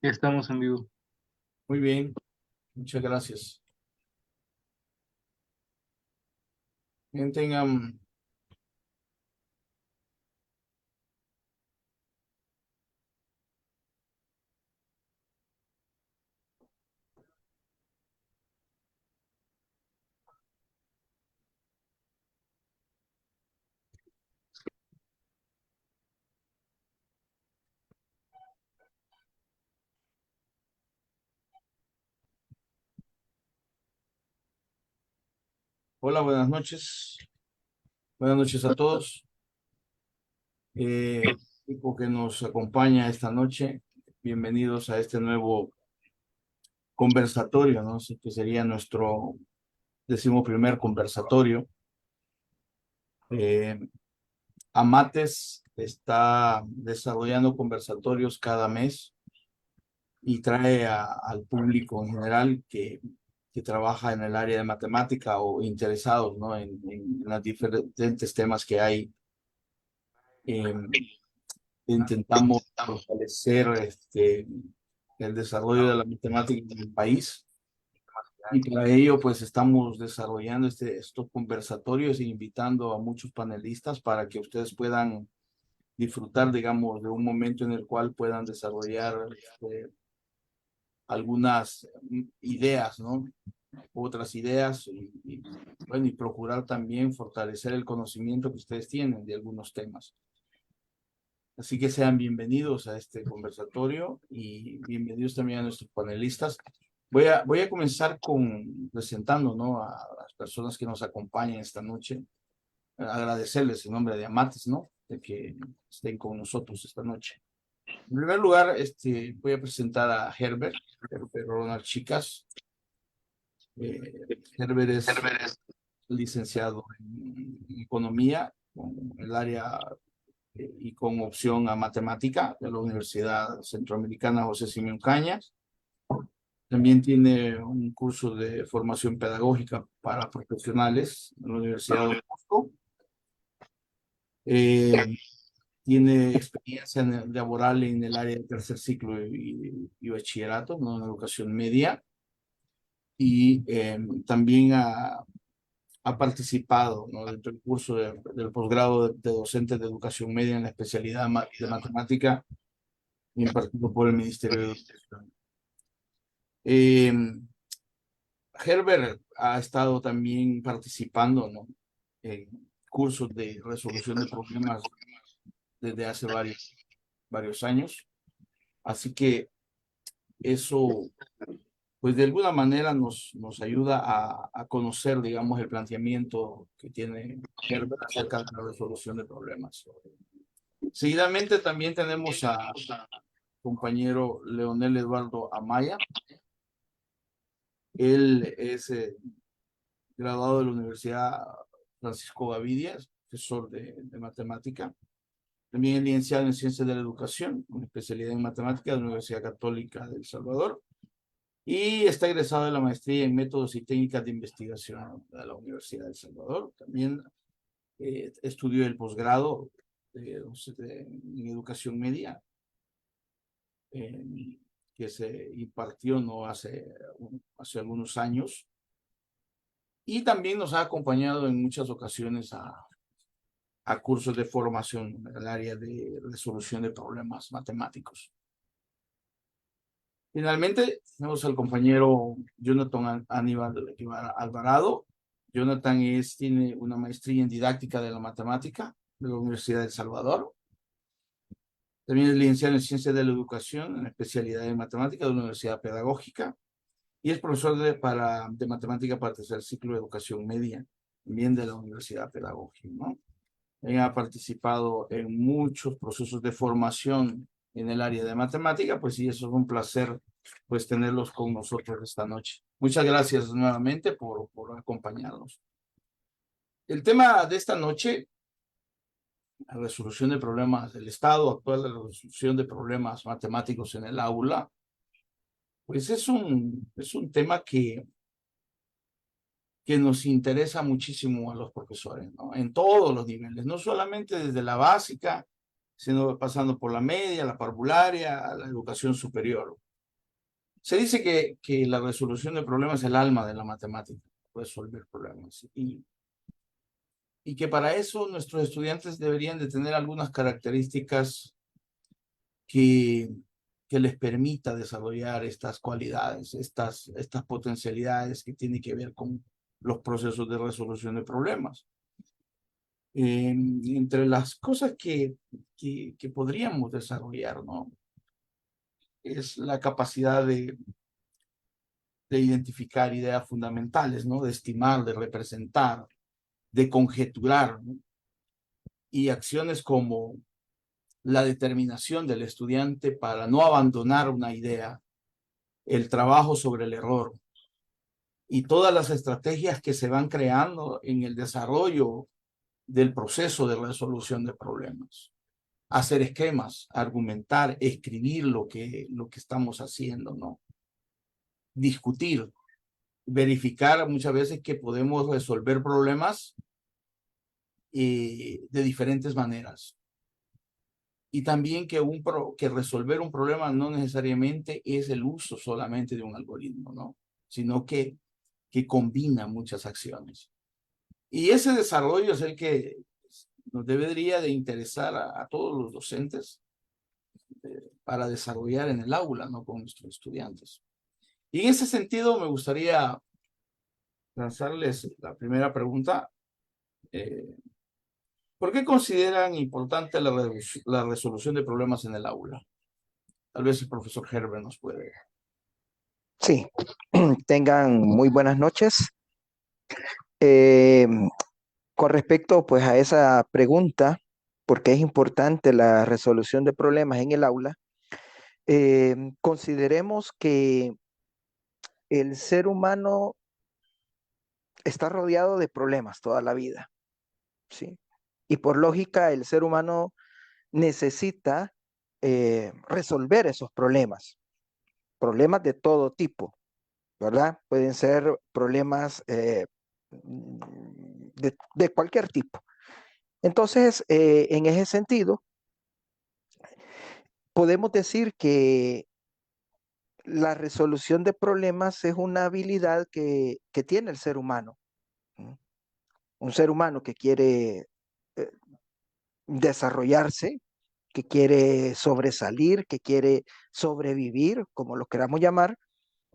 Ya estamos en vivo. Muy bien, muchas gracias. Bien, tengan. Hola, buenas noches. Buenas noches a todos. Equipo que nos acompaña esta noche, bienvenidos a este nuevo conversatorio, ¿no? Así que sería nuestro 11º conversatorio. Amates está desarrollando conversatorios cada mes y trae al público en general que trabaja en el área de matemática o interesados, ¿no? en los diferentes temas que hay. Intentamos fortalecer el desarrollo de la matemática en el país, y para ello pues estamos desarrollando estos conversatorios e invitando a muchos panelistas para que ustedes puedan disfrutar, digamos, de un momento en el cual puedan desarrollar algunas ideas, ¿no? Otras ideas bueno, y procurar también fortalecer el conocimiento que ustedes tienen de algunos temas. Así que sean bienvenidos a este conversatorio y bienvenidos también a nuestros panelistas. Voy a comenzar presentando, ¿no? a las personas que nos acompañan esta noche. Agradecerles en nombre de Amates, ¿no? De que estén con nosotros esta noche. En primer lugar, voy a presentar a Herbert Ronald Chicas. Herbert es licenciado en Economía, con el área y con opción a matemática de la Universidad Centroamericana José Simeón Cañas. También tiene un curso de formación pedagógica para profesionales en la Universidad de Bosco. Tiene experiencia laboral en el área de tercer ciclo y bachillerato, ¿no? En educación media. Y también ha participado, ¿no? Dentro del curso del posgrado de docente de educación media en la especialidad de matemática impartido por el Ministerio de Educación. Herbert ha estado también participando, ¿no? En cursos de resolución de problemas desde hace varios años. Así que eso, pues de alguna manera nos ayuda a conocer, digamos, el planteamiento que tiene Herbert acerca de la resolución de problemas. Seguidamente también tenemos a compañero Leonel Eduardo Amaya. Él es graduado de la Universidad Francisco Gavidia, profesor de matemática. También es licenciado en Ciencias de la Educación, con especialidad en matemática de la Universidad Católica de El Salvador. Y está egresado de la maestría en Métodos y Técnicas de Investigación de la Universidad de El Salvador. También estudió el posgrado en Educación Media, que se impartió no hace algunos años. Y también nos ha acompañado en muchas ocasiones a cursos de formación en el área de resolución de problemas matemáticos. Finalmente, tenemos al compañero Jonathan Aníbal Alvarado. Jonathan tiene una maestría en didáctica de la matemática de la Universidad de El Salvador. También es licenciado en Ciencias de la Educación, en especialidad en matemática de la Universidad Pedagógica. Y es profesor de matemática para tercer ciclo de educación media, también de la Universidad Pedagógica, ¿no? Ha participado en muchos procesos de formación en el área de matemática, pues sí, eso es un placer, pues tenerlos con nosotros esta noche. Muchas gracias nuevamente por acompañarnos. El tema de esta noche, la resolución de problemas del estado actual de la resolución de problemas matemáticos en el aula, pues es un tema que nos interesa muchísimo a los profesores, ¿no? En todos los niveles, no solamente desde la básica, sino pasando por la media, la parvularia, la educación superior. Se dice que la resolución de problemas es el alma de la matemática, resolver problemas. Y que para eso nuestros estudiantes deberían de tener algunas características que, que les permita desarrollar estas cualidades, estas potencialidades que tienen que ver con los procesos de resolución de problemas. Entre las cosas que podríamos desarrollar, ¿no? Es la capacidad de identificar ideas fundamentales, ¿no? De estimar, de representar, de conjeturar, ¿no? Y acciones como la determinación del estudiante para no abandonar una idea, el trabajo sobre el error y todas las estrategias que se van creando en el desarrollo del proceso de resolución de problemas. Hacer esquemas, argumentar, escribir lo que estamos haciendo, ¿no? Discutir, verificar muchas veces que podemos resolver problemas de diferentes maneras. Y también que resolver un problema no necesariamente es el uso solamente de un algoritmo, ¿no? Sino que combina muchas acciones. Y ese desarrollo es el que nos debería de interesar a todos los docentes para desarrollar en el aula, ¿no? Con nuestros estudiantes. Y en ese sentido me gustaría lanzarles la primera pregunta. ¿Por qué consideran importante la resolución de problemas en el aula? Tal vez el profesor Herbert nos puede. Sí, tengan muy buenas noches. Eh, con respecto pues a esa pregunta, ¿por qué es importante la resolución de problemas en el aula? Consideremos que el ser humano está rodeado de problemas toda la vida, ¿sí? Y por lógica, el ser humano necesita resolver esos problemas, problemas de todo tipo, ¿verdad? Pueden ser problemas de cualquier tipo. Entonces, en ese sentido, podemos decir que la resolución de problemas es una habilidad que tiene el ser humano. ¿No? Un ser humano que quiere eh, desarrollarse, que quiere sobresalir, que quiere sobrevivir, como lo queramos llamar,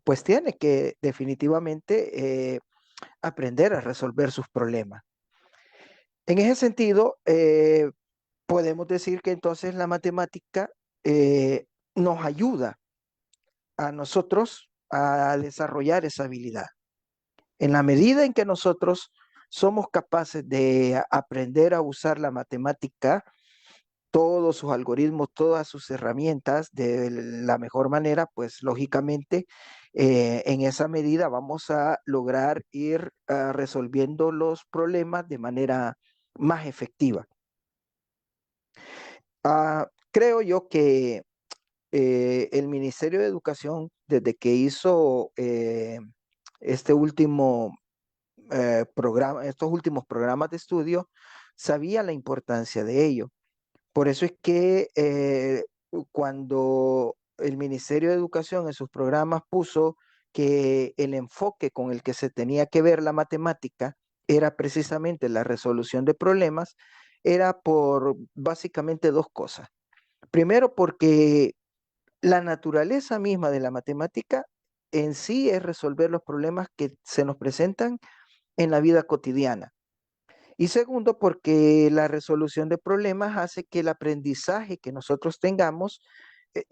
pues tiene que definitivamente aprender a resolver sus problemas. En ese sentido, podemos decir que entonces la matemática nos ayuda a nosotros a desarrollar esa habilidad. En la medida en que nosotros somos capaces de aprender a usar la matemática, todos sus algoritmos, todas sus herramientas de la mejor manera, pues lógicamente en esa medida vamos a lograr ir resolviendo los problemas de manera más efectiva. Creo yo que el Ministerio de Educación, desde que hizo este último programa, estos últimos programas de estudio, sabía la importancia de ello. Por eso es que cuando el Ministerio de Educación en sus programas puso que el enfoque con el que se tenía que ver la matemática era precisamente la resolución de problemas, era por básicamente dos cosas. Primero, porque la naturaleza misma de la matemática en sí es resolver los problemas que se nos presentan en la vida cotidiana. Y segundo, porque la resolución de problemas hace que el aprendizaje que nosotros tengamos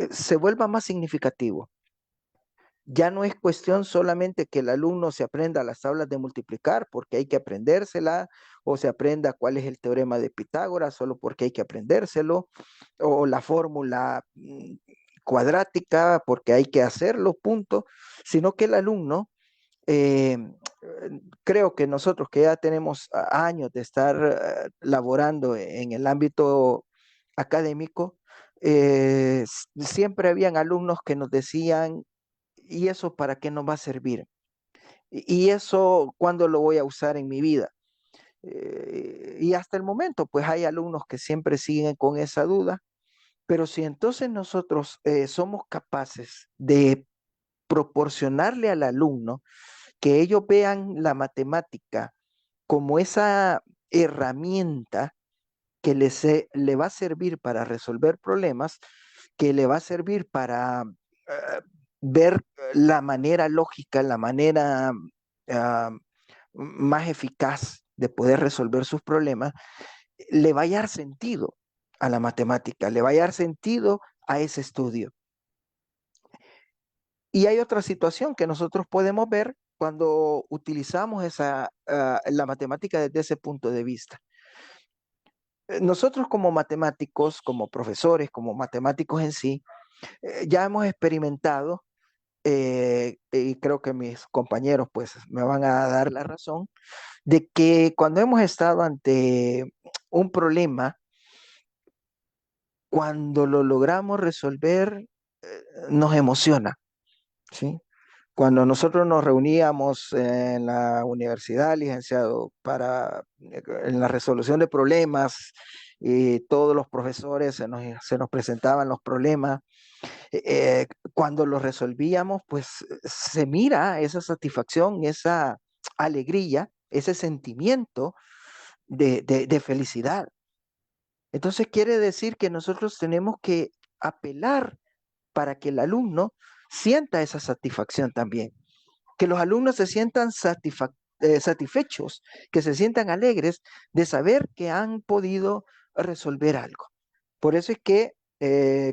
se vuelva más significativo. Ya no es cuestión solamente que el alumno se aprenda las tablas de multiplicar porque hay que aprendérsela, o se aprenda cuál es el teorema de Pitágoras solo porque hay que aprendérselo, o la fórmula cuadrática porque hay que hacerlo, punto, sino que el alumno eh, creo que nosotros que ya tenemos años de estar laborando en el ámbito académico, siempre habían alumnos que nos decían, ¿y eso para qué nos va a servir? ¿Y eso cuándo lo voy a usar en mi vida? Y hasta el momento, pues hay alumnos que siempre siguen con esa duda, pero si entonces nosotros somos capaces de proporcionarle al alumno que ellos vean la matemática como esa herramienta que le va a servir para resolver problemas, que le va a servir para ver la manera lógica, la manera ah, más eficaz de poder resolver sus problemas, le va a dar sentido a la matemática, le va a dar sentido a ese estudio. Y hay otra situación que nosotros podemos ver cuando utilizamos la matemática desde ese punto de vista. Nosotros como matemáticos, como profesores, como matemáticos en sí, ya hemos experimentado, y creo que mis compañeros pues me van a dar la razón, de que cuando hemos estado ante un problema, cuando lo logramos resolver, nos emociona, ¿sí? Cuando nosotros nos reuníamos en la universidad, licenciado, en la resolución de problemas, y todos los profesores se nos presentaban los problemas, cuando los resolvíamos, pues se mira esa satisfacción, esa alegría, ese sentimiento de felicidad. Entonces quiere decir que nosotros tenemos que apelar para que el alumno sienta esa satisfacción también, que los alumnos se sientan satisfechos, que se sientan alegres de saber que han podido resolver algo. Por eso es que,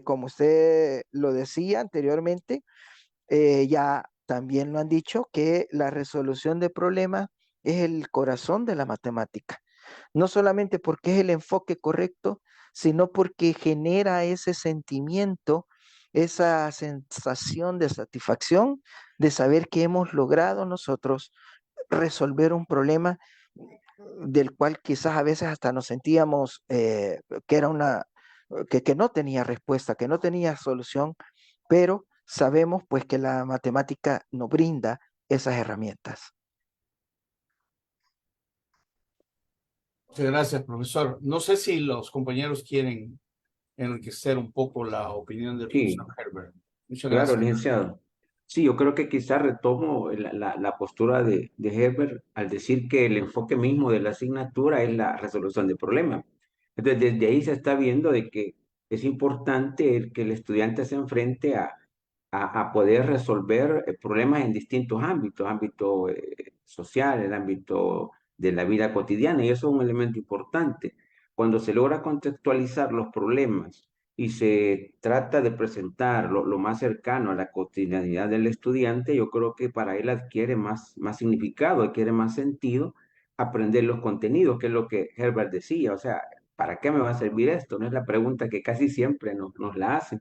como usted lo decía anteriormente, ya también lo han dicho, que la resolución de problemas es el corazón de la matemática. No solamente porque es el enfoque correcto, sino porque genera ese sentimiento, esa sensación de satisfacción de saber que hemos logrado nosotros resolver un problema del cual quizás a veces hasta nos sentíamos que era que no tenía respuesta, que no tenía solución, pero sabemos pues que la matemática nos brinda esas herramientas. Muchas gracias, profesor. No sé si los compañeros quieren enriquecer un poco la opinión del profesor Sí, Herbert. Muchas claro, gracias. licenciado. Sí, yo creo que quizás retomo la postura de Herbert al decir que el enfoque mismo de la asignatura es la resolución de problemas. Entonces, desde ahí se está viendo de que es importante que el estudiante se enfrente a poder resolver problemas en distintos ámbitos, ámbito social, el ámbito de la vida cotidiana, y eso es un elemento importante. Cuando se logra contextualizar los problemas y se trata de presentar lo más cercano a la cotidianidad del estudiante, yo creo que para él adquiere más significado, adquiere más sentido aprender los contenidos, que es lo que Herbert decía. O sea, ¿para qué me va a servir esto? No es la pregunta que casi siempre nos la hacen.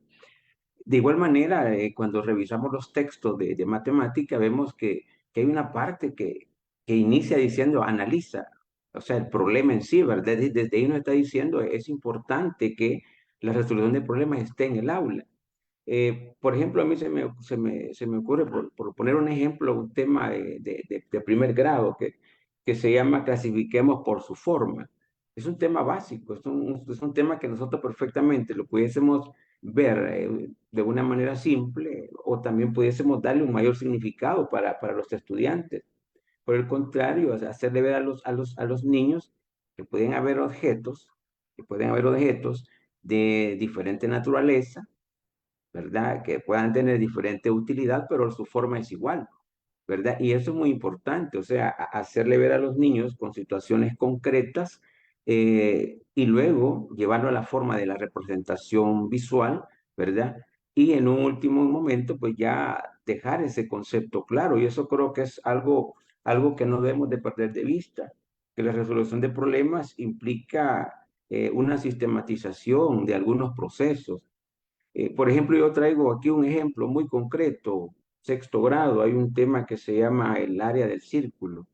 De igual manera, cuando revisamos los textos de matemática, vemos que hay una parte que inicia diciendo analiza, o sea, el problema en sí, ¿verdad? Desde ahí nos está diciendo es importante que la resolución de problemas esté en el aula. Por ejemplo, a mí se me ocurre, por poner un ejemplo, un tema de primer grado que se llama clasifiquemos por su forma. Es un tema básico, es un tema que nosotros perfectamente lo pudiésemos ver de una manera simple o también pudiésemos darle un mayor significado para los estudiantes. Por el contrario, hacerle ver a los niños que que pueden haber objetos de diferente naturaleza, ¿verdad? Que puedan tener diferente utilidad, pero su forma es igual, ¿verdad? Y eso es muy importante, o sea, hacerle ver a los niños con situaciones concretas y luego llevarlo a la forma de la representación visual, ¿verdad? Y en un último momento, pues ya dejar ese concepto claro, y eso creo que es algo que no debemos de perder de vista, que la resolución de problemas implica una sistematización de algunos procesos. Por ejemplo, yo traigo aquí un ejemplo muy concreto, sexto grado, hay un tema que se llama el área del círculo.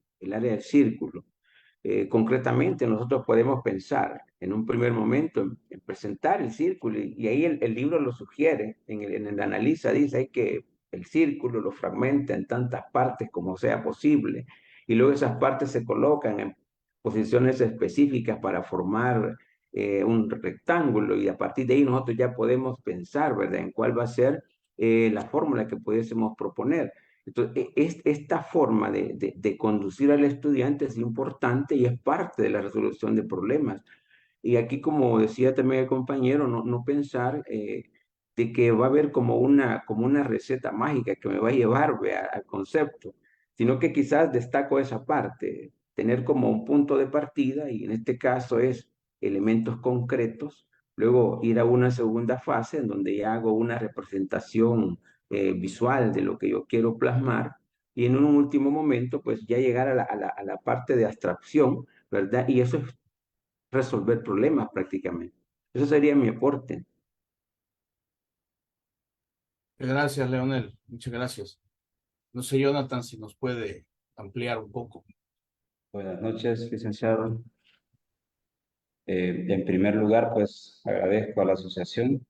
Concretamente, nosotros podemos pensar en un primer momento en presentar el círculo y ahí el libro lo sugiere, en el analiza, dice hay que el círculo lo fragmenta en tantas partes como sea posible y luego esas partes se colocan en posiciones específicas para formar un rectángulo y a partir de ahí nosotros ya podemos pensar, ¿verdad?, en cuál va a ser la fórmula que pudiésemos proponer. Entonces, esta forma de conducir al estudiante es importante y es parte de la resolución de problemas. Y aquí, como decía también el compañero, no pensar de que va a haber como una receta mágica que me va a llevar, vea, al concepto, sino que quizás destaco esa parte, tener como un punto de partida, y en este caso es elementos concretos, luego ir a una segunda fase en donde ya hago una representación visual de lo que yo quiero plasmar, y en un último momento, pues ya llegar a la parte de abstracción, ¿verdad? Y eso es resolver problemas prácticamente. Eso sería mi aporte. Gracias, Leonel. Muchas gracias. No sé, Jonathan, si nos puede ampliar un poco. Buenas noches, licenciado. En primer lugar, pues agradezco a la asociación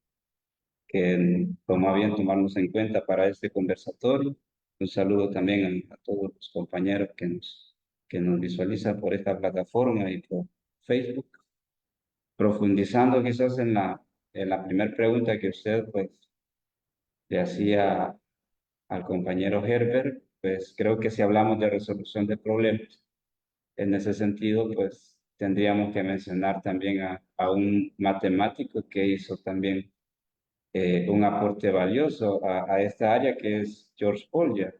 que tomó a bien tomarnos en cuenta para este conversatorio. Un saludo también a todos los compañeros que nos visualizan por esta plataforma y por Facebook. Profundizando quizás en la primera pregunta que usted pues le hacía al compañero Herbert, pues creo que si hablamos de resolución de problemas, en ese sentido, pues tendríamos que mencionar también a un matemático que hizo también un aporte valioso a esta área, que es George Polya.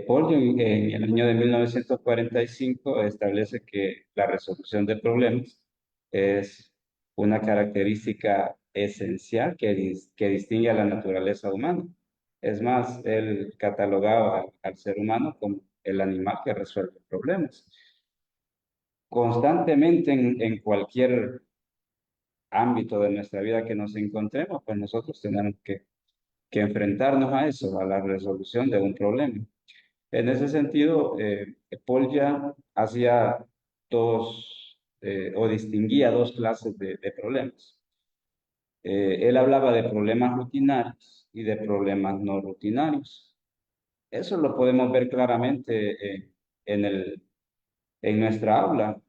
Polya en el año de 1945 establece que la resolución de problemas es una característica esencial que distingue a la naturaleza humana. Es más, él catalogaba al ser humano como el animal que resuelve problemas. Constantemente en cualquier ámbito de nuestra vida que nos encontremos, pues nosotros tenemos que enfrentarnos a eso, a la resolución de un problema. En ese sentido, Paul ya hacía o distinguía dos clases de problemas. Él hablaba de problemas rutinarios y de problemas no rutinarios. Eso lo podemos ver claramente en en nuestra aula.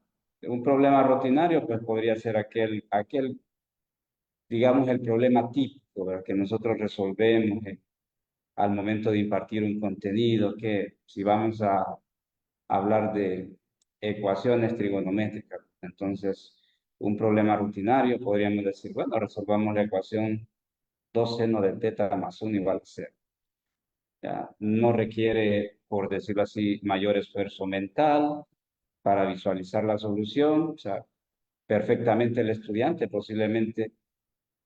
Un problema rutinario, pues podría ser digamos, el problema típico, ¿verdad? Que nosotros resolvemos al momento de impartir un contenido, que si vamos a hablar de ecuaciones trigonométricas, entonces un problema rutinario podríamos decir, bueno, resolvamos la ecuación 2 seno de teta más 1 igual a 0. Ya, no requiere, por decirlo así, mayor esfuerzo mental para visualizar la solución. O sea, perfectamente el estudiante posiblemente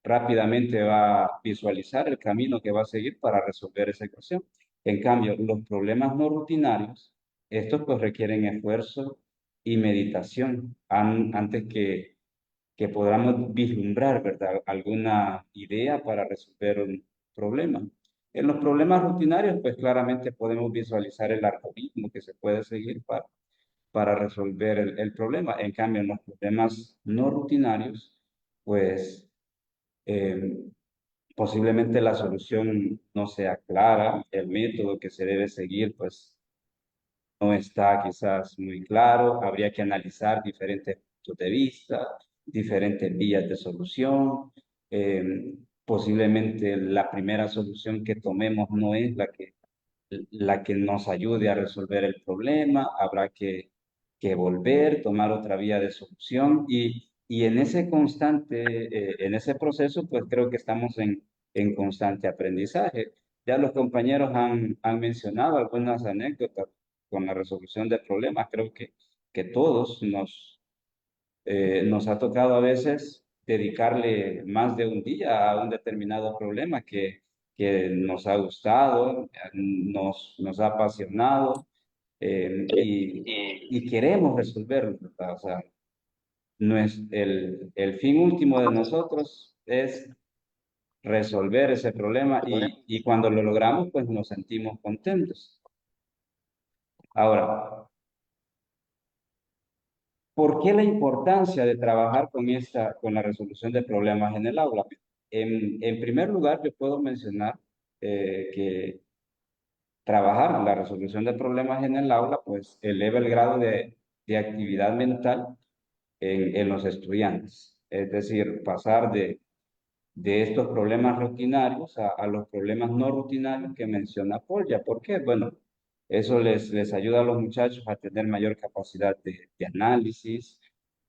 rápidamente va a visualizar el camino que va a seguir para resolver esa ecuación. En cambio, los problemas no rutinarios, estos pues requieren esfuerzo y meditación antes que podamos vislumbrar, ¿verdad?, alguna idea para resolver un problema. En los problemas rutinarios, pues claramente podemos visualizar el algoritmo que se puede seguir para resolver el problema. En cambio, en los problemas no rutinarios, pues eh, posiblemente la solución no sea clara, el método que se debe seguir, pues no está quizás muy claro, habría que analizar diferentes puntos de vista, diferentes vías de solución. Posiblemente la primera solución que tomemos no es la que nos ayude a resolver el problema, habrá que volver, tomar otra vía de solución y en ese en ese proceso, pues creo que estamos en constante aprendizaje. Ya los compañeros han mencionado algunas anécdotas con la resolución de problemas. Creo que todos nos ha tocado a veces dedicarle más de un día a un determinado problema que nos ha gustado, nos ha apasionado y queremos resolverlo, ¿verdad? O sea, no es el fin último de nosotros es resolver ese problema y cuando lo logramos, pues nos sentimos contentos. Ahora, ¿por qué la importancia de trabajar con la resolución de problemas en el aula? En primer lugar, yo puedo mencionar que trabajar la resolución de problemas en el aula, pues eleva el grado de actividad mental en los estudiantes. Es decir, pasar de estos problemas rutinarios a los problemas no rutinarios que menciona Polya. ¿Por qué? Bueno, eso les ayuda a los muchachos a tener mayor capacidad de análisis,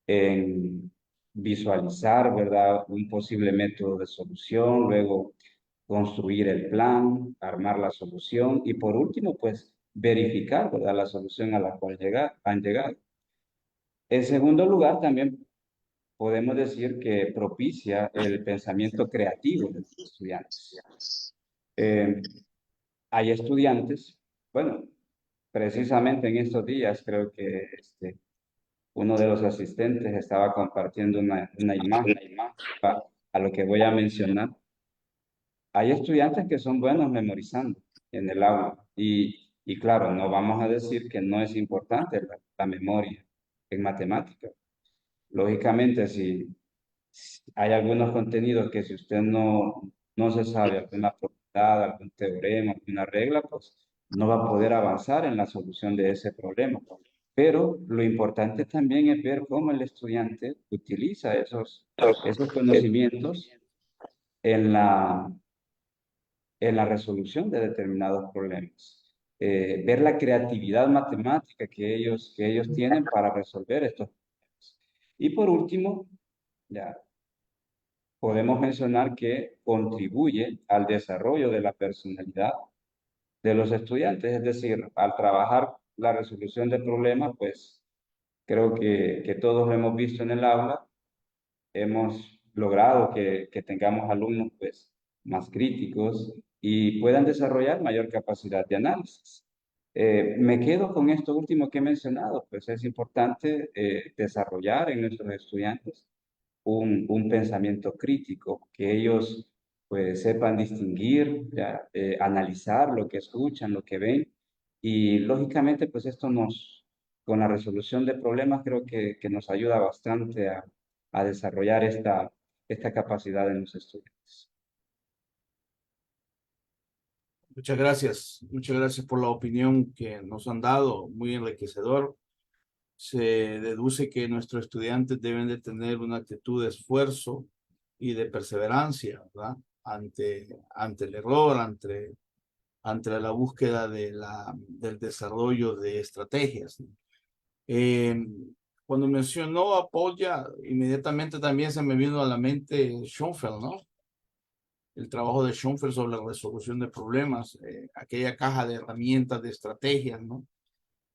en visualizar, ¿verdad?, un posible método de solución, luego construir el plan, armar la solución y por último, pues verificar, ¿verdad?, la solución a la cual han llegado. En segundo lugar, también podemos decir que propicia el pensamiento creativo de los estudiantes. Hay estudiantes, bueno, precisamente en estos días creo que uno de los asistentes estaba compartiendo una imagen a lo que voy a mencionar. Hay estudiantes que son buenos memorizando en el aula y claro, no vamos a decir que no es importante la memoria en matemáticas. Lógicamente, si hay algunos contenidos que si usted no se sabe alguna propiedad, algún teorema, alguna regla, pues no va a poder avanzar en la solución de ese problema. Pero lo importante también es ver cómo el estudiante utiliza esos conocimientos en la resolución de determinados problemas. Ver la creatividad matemática que ellos tienen para resolver estos problemas. Y por último, ya podemos mencionar que contribuye al desarrollo de la personalidad de los estudiantes, es decir, al trabajar la resolución de problemas, pues creo que todos lo hemos visto en el aula, hemos logrado que tengamos alumnos pues más críticos y puedan desarrollar mayor capacidad de análisis. Me quedo con esto último que he mencionado, pues es importante desarrollar en nuestros estudiantes un pensamiento crítico, que ellos pues sepan distinguir, ya, analizar lo que escuchan, lo que ven y lógicamente pues esto con la resolución de problemas creo que nos ayuda bastante a desarrollar esta capacidad en los estudiantes. Muchas gracias por la opinión que nos han dado, muy enriquecedor. Se deduce que nuestros estudiantes deben de tener una actitud de esfuerzo y de perseverancia, ¿verdad? Ante el error, ante la búsqueda del desarrollo de estrategias. Cuando mencionó a Polya, inmediatamente también se me vino a la mente Schoenfeld, ¿no? El trabajo de Schoenfeld sobre la resolución de problemas, aquella caja de herramientas, de estrategias, ¿no?,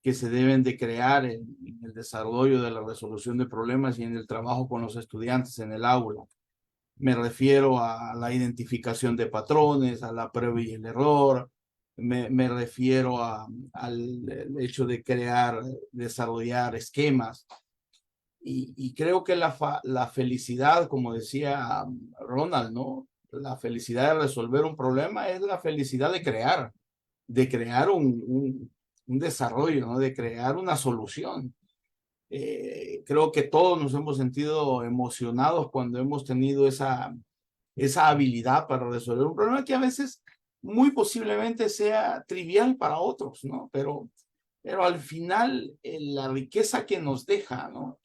que se deben de crear en el desarrollo de la resolución de problemas y en el trabajo con los estudiantes en el aula. Me refiero a la identificación de patrones, a la prueba y el error, me refiero al hecho de desarrollar esquemas. Y creo que la felicidad, como decía Ronald, ¿no?, la felicidad de resolver un problema es la felicidad de crear un desarrollo, ¿no?, de crear una solución. Creo que todos nos hemos sentido emocionados cuando hemos tenido esa habilidad para resolver un problema que a veces muy posiblemente sea trivial para otros, ¿no? Pero al final la riqueza que nos deja, ¿no?,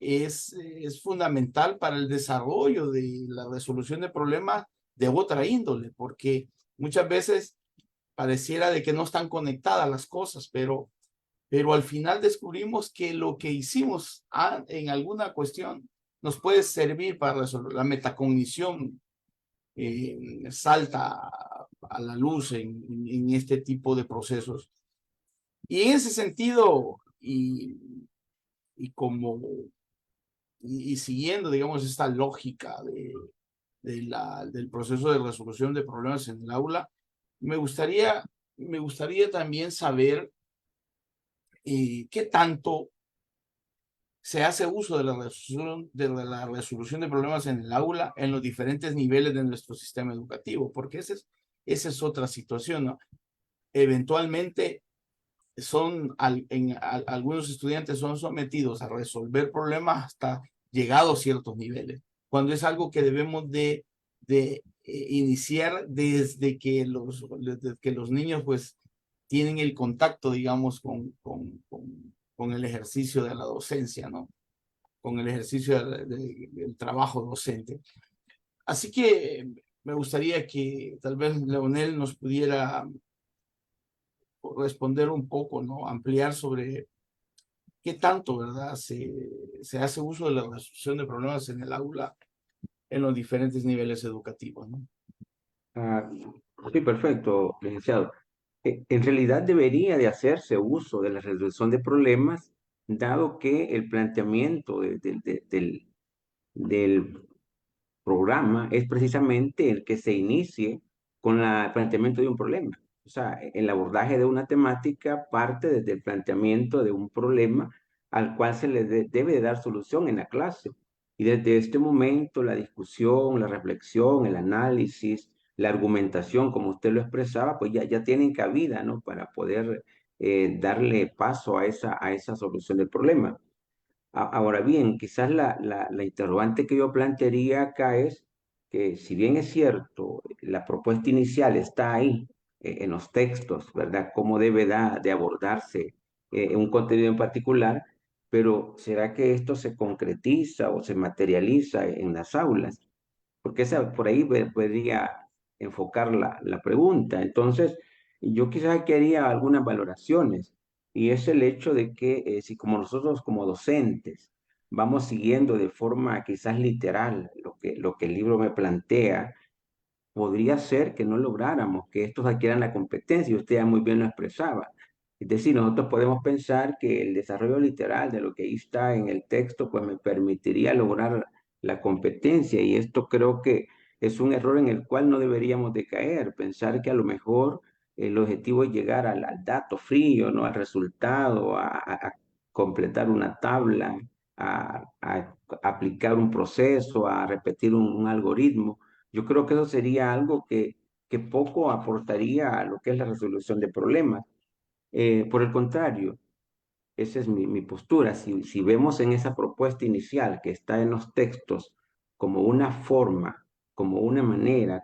es fundamental para el desarrollo de la resolución de problemas de otra índole, porque muchas veces pareciera de que no están conectadas las cosas, pero al final descubrimos que lo que hicimos en alguna cuestión nos puede servir para resolver. La metacognición salta a la luz en este tipo de procesos. Y en ese sentido, y siguiendo, digamos, esta lógica del proceso de resolución de problemas en el aula, me gustaría también saber qué tanto se hace uso de la resolución de problemas en el aula en los diferentes niveles de nuestro sistema educativo, porque esa es otra situación, ¿no? Eventualmente algunos estudiantes son sometidos a resolver problemas hasta llegados a ciertos niveles, cuando es algo que debemos de iniciar desde que los niños pues tienen el contacto, digamos, con el ejercicio de la docencia, ¿no?, con el ejercicio del trabajo docente. Así que me gustaría que tal vez Leonel nos pudiera responder un poco, ¿no? Ampliar sobre qué tanto, ¿verdad? Se hace uso de la resolución de problemas en el aula en los diferentes niveles educativos, ¿no? Ah, sí, perfecto, licenciado. En realidad debería de hacerse uso de la resolución de problemas, dado que el planteamiento del programa es precisamente el que se inicie con el planteamiento de un problema. O sea, el abordaje de una temática parte desde el planteamiento de un problema al cual se le debe de dar solución en la clase. Y desde este momento la discusión, la reflexión, el análisis, la argumentación, como usted lo expresaba, pues ya tienen cabida, ¿no? Para poder darle paso a esa solución del problema. Ahora bien, quizás la interrogante que yo plantearía acá es que si bien es cierto, la propuesta inicial está ahí en los textos, ¿verdad? Cómo debe de abordarse un contenido en particular, pero ¿será que esto se concretiza o se materializa en las aulas? Porque esa, por ahí podría enfocar la pregunta. Entonces, yo quizás aquí haría algunas valoraciones, y es el hecho de que si como nosotros como docentes vamos siguiendo de forma quizás literal lo que el libro me plantea, podría ser que no lográramos que estos adquieran la competencia, y usted ya muy bien lo expresaba. Es decir, nosotros podemos pensar que el desarrollo literal de lo que ahí está en el texto, pues me permitiría lograr la competencia, y esto creo que es un error en el cual no deberíamos de caer, pensar que a lo mejor el objetivo es llegar al dato frío, ¿no? Al resultado, a completar una tabla, a aplicar un proceso, a repetir un algoritmo. Yo creo que eso sería algo que poco aportaría a lo que es la resolución de problemas. Por el contrario, esa es mi postura. Si vemos en esa propuesta inicial que está en los textos como una forma, como una manera,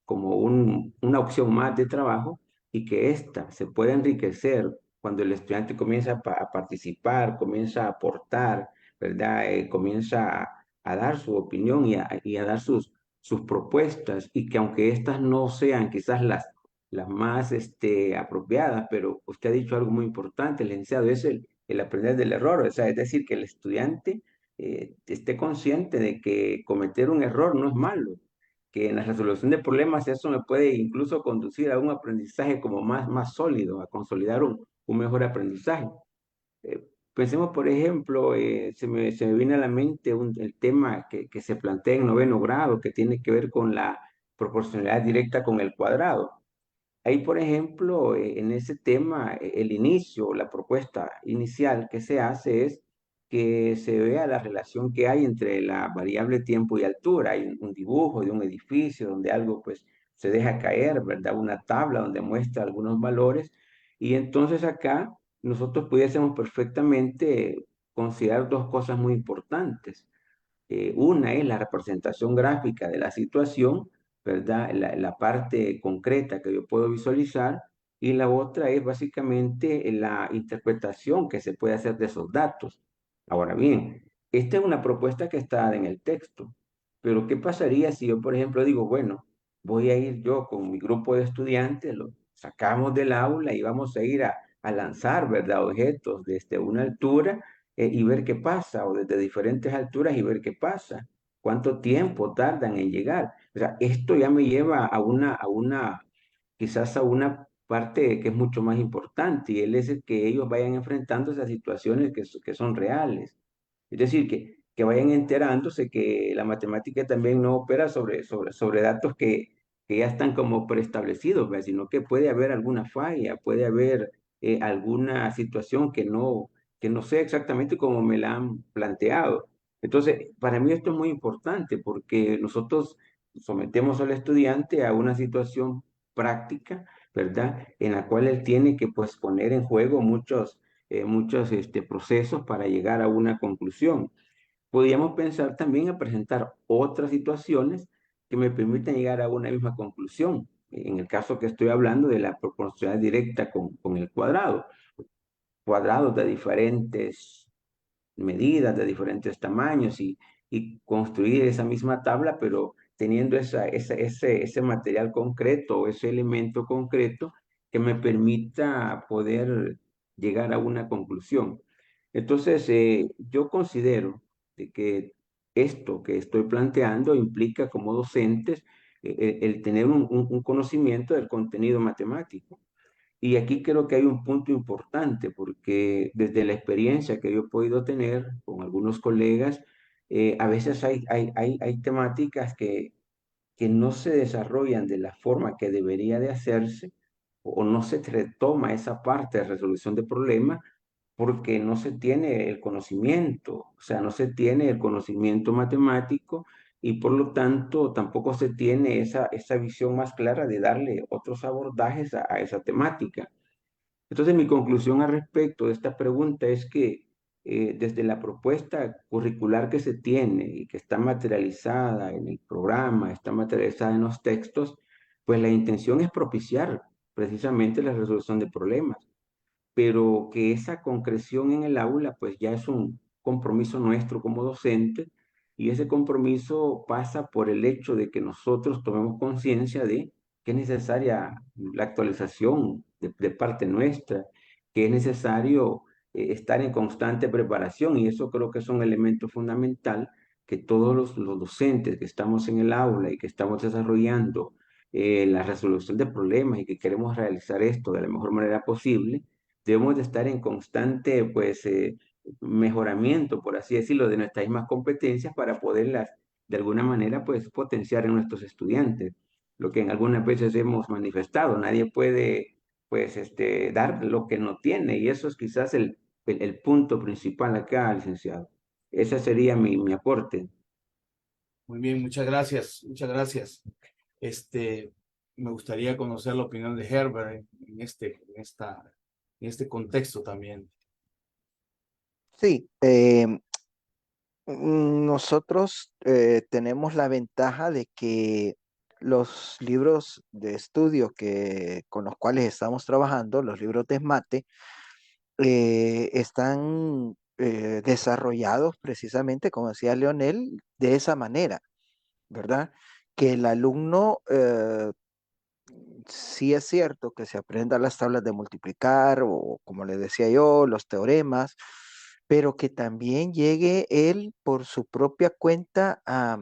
una opción más de trabajo, y que ésta se puede enriquecer cuando el estudiante comienza a participar, comienza a aportar, ¿verdad? Comienza a dar su opinión y a dar sus propuestas, y que aunque estas no sean quizás las más apropiadas, pero usted ha dicho algo muy importante, licenciado, es el aprender del error. O sea, es decir, que el estudiante esté consciente de que cometer un error no es malo, que en la resolución de problemas eso me puede incluso conducir a un aprendizaje como más sólido, a consolidar un mejor aprendizaje. Pensemos, por ejemplo, se me viene a la mente el tema que se plantea en noveno grado, que tiene que ver con la proporcionalidad directa con el cuadrado. Ahí, por ejemplo, en ese tema, el inicio, la propuesta inicial que se hace es que se vea la relación que hay entre la variable tiempo y altura. Hay un dibujo de un edificio donde algo pues se deja caer, ¿verdad? Una tabla donde muestra algunos valores. Y entonces acá nosotros pudiésemos perfectamente considerar dos cosas muy importantes. Una es la representación gráfica de la situación, ¿verdad? La parte concreta que yo puedo visualizar, y la otra es básicamente la interpretación que se puede hacer de esos datos. Ahora bien, esta es una propuesta que está en el texto, pero ¿qué pasaría si yo, por ejemplo, digo, bueno, voy a ir yo con mi grupo de estudiantes, lo sacamos del aula y vamos a ir a lanzar, ¿verdad? Objetos desde una altura y ver qué pasa, o desde diferentes alturas y ver qué pasa, cuánto tiempo tardan en llegar. O sea, esto ya me lleva quizás a una parte que es mucho más importante, y él es el que ellos vayan enfrentando esas situaciones que son reales. Es decir, que vayan enterándose que la matemática también no opera sobre datos que ya están como preestablecidos, ¿verdad? Sino que puede haber alguna falla, puede haber alguna situación que no sé exactamente cómo me la han planteado. Entonces, para mí esto es muy importante porque nosotros sometemos al estudiante a una situación práctica, ¿verdad? En la cual él tiene que pues poner en juego muchos procesos para llegar a una conclusión. Podríamos pensar también a presentar otras situaciones que me permitan llegar a una misma conclusión. En el caso que estoy hablando de la proporcionalidad directa con el cuadrado, cuadrados de diferentes medidas, de diferentes tamaños, y construir esa misma tabla, pero teniendo ese material concreto o ese elemento concreto que me permita poder llegar a una conclusión. Entonces, yo considero de que esto que estoy planteando implica como docentes el tener un conocimiento del contenido matemático. Y aquí creo que hay un punto importante porque desde la experiencia que yo he podido tener con algunos colegas, a veces hay temáticas que no se desarrollan de la forma que debería de hacerse o no se retoma esa parte de resolución de problemas porque no se tiene el conocimiento, o sea, no se tiene el conocimiento matemático y por lo tanto tampoco se tiene esa visión más clara de darle otros abordajes a esa temática. Entonces, mi conclusión al respecto de esta pregunta es que desde la propuesta curricular que se tiene y que está materializada en el programa, está materializada en los textos, pues la intención es propiciar precisamente la resolución de problemas, pero que esa concreción en el aula pues ya es un compromiso nuestro como docentes y ese compromiso pasa por el hecho de que nosotros tomemos conciencia de que es necesaria la actualización de parte nuestra, que es necesario estar en constante preparación y eso creo que es un elemento fundamental que todos los docentes que estamos en el aula y que estamos desarrollando la resolución de problemas y que queremos realizar esto de la mejor manera posible, debemos de estar en constante, pues, mejoramiento, por así decirlo, de nuestras mismas competencias para poderlas, de alguna manera, pues, potenciar en nuestros estudiantes. Lo que en algunas veces hemos manifestado, nadie puede, pues, dar lo que no tiene, y eso es quizás el punto principal acá, licenciado. Ese sería mi aporte. Muy bien, muchas gracias, muchas gracias. Me gustaría conocer la opinión de Herbert en este contexto también. Sí, nosotros tenemos la ventaja de que los libros de estudio con los cuales estamos trabajando, los libros de SMATE, están desarrollados precisamente, como decía Leonel, de esa manera, ¿verdad? Que el alumno, sí es cierto que se aprenda las tablas de multiplicar o, como le decía yo, los teoremas, pero que también llegue él por su propia cuenta a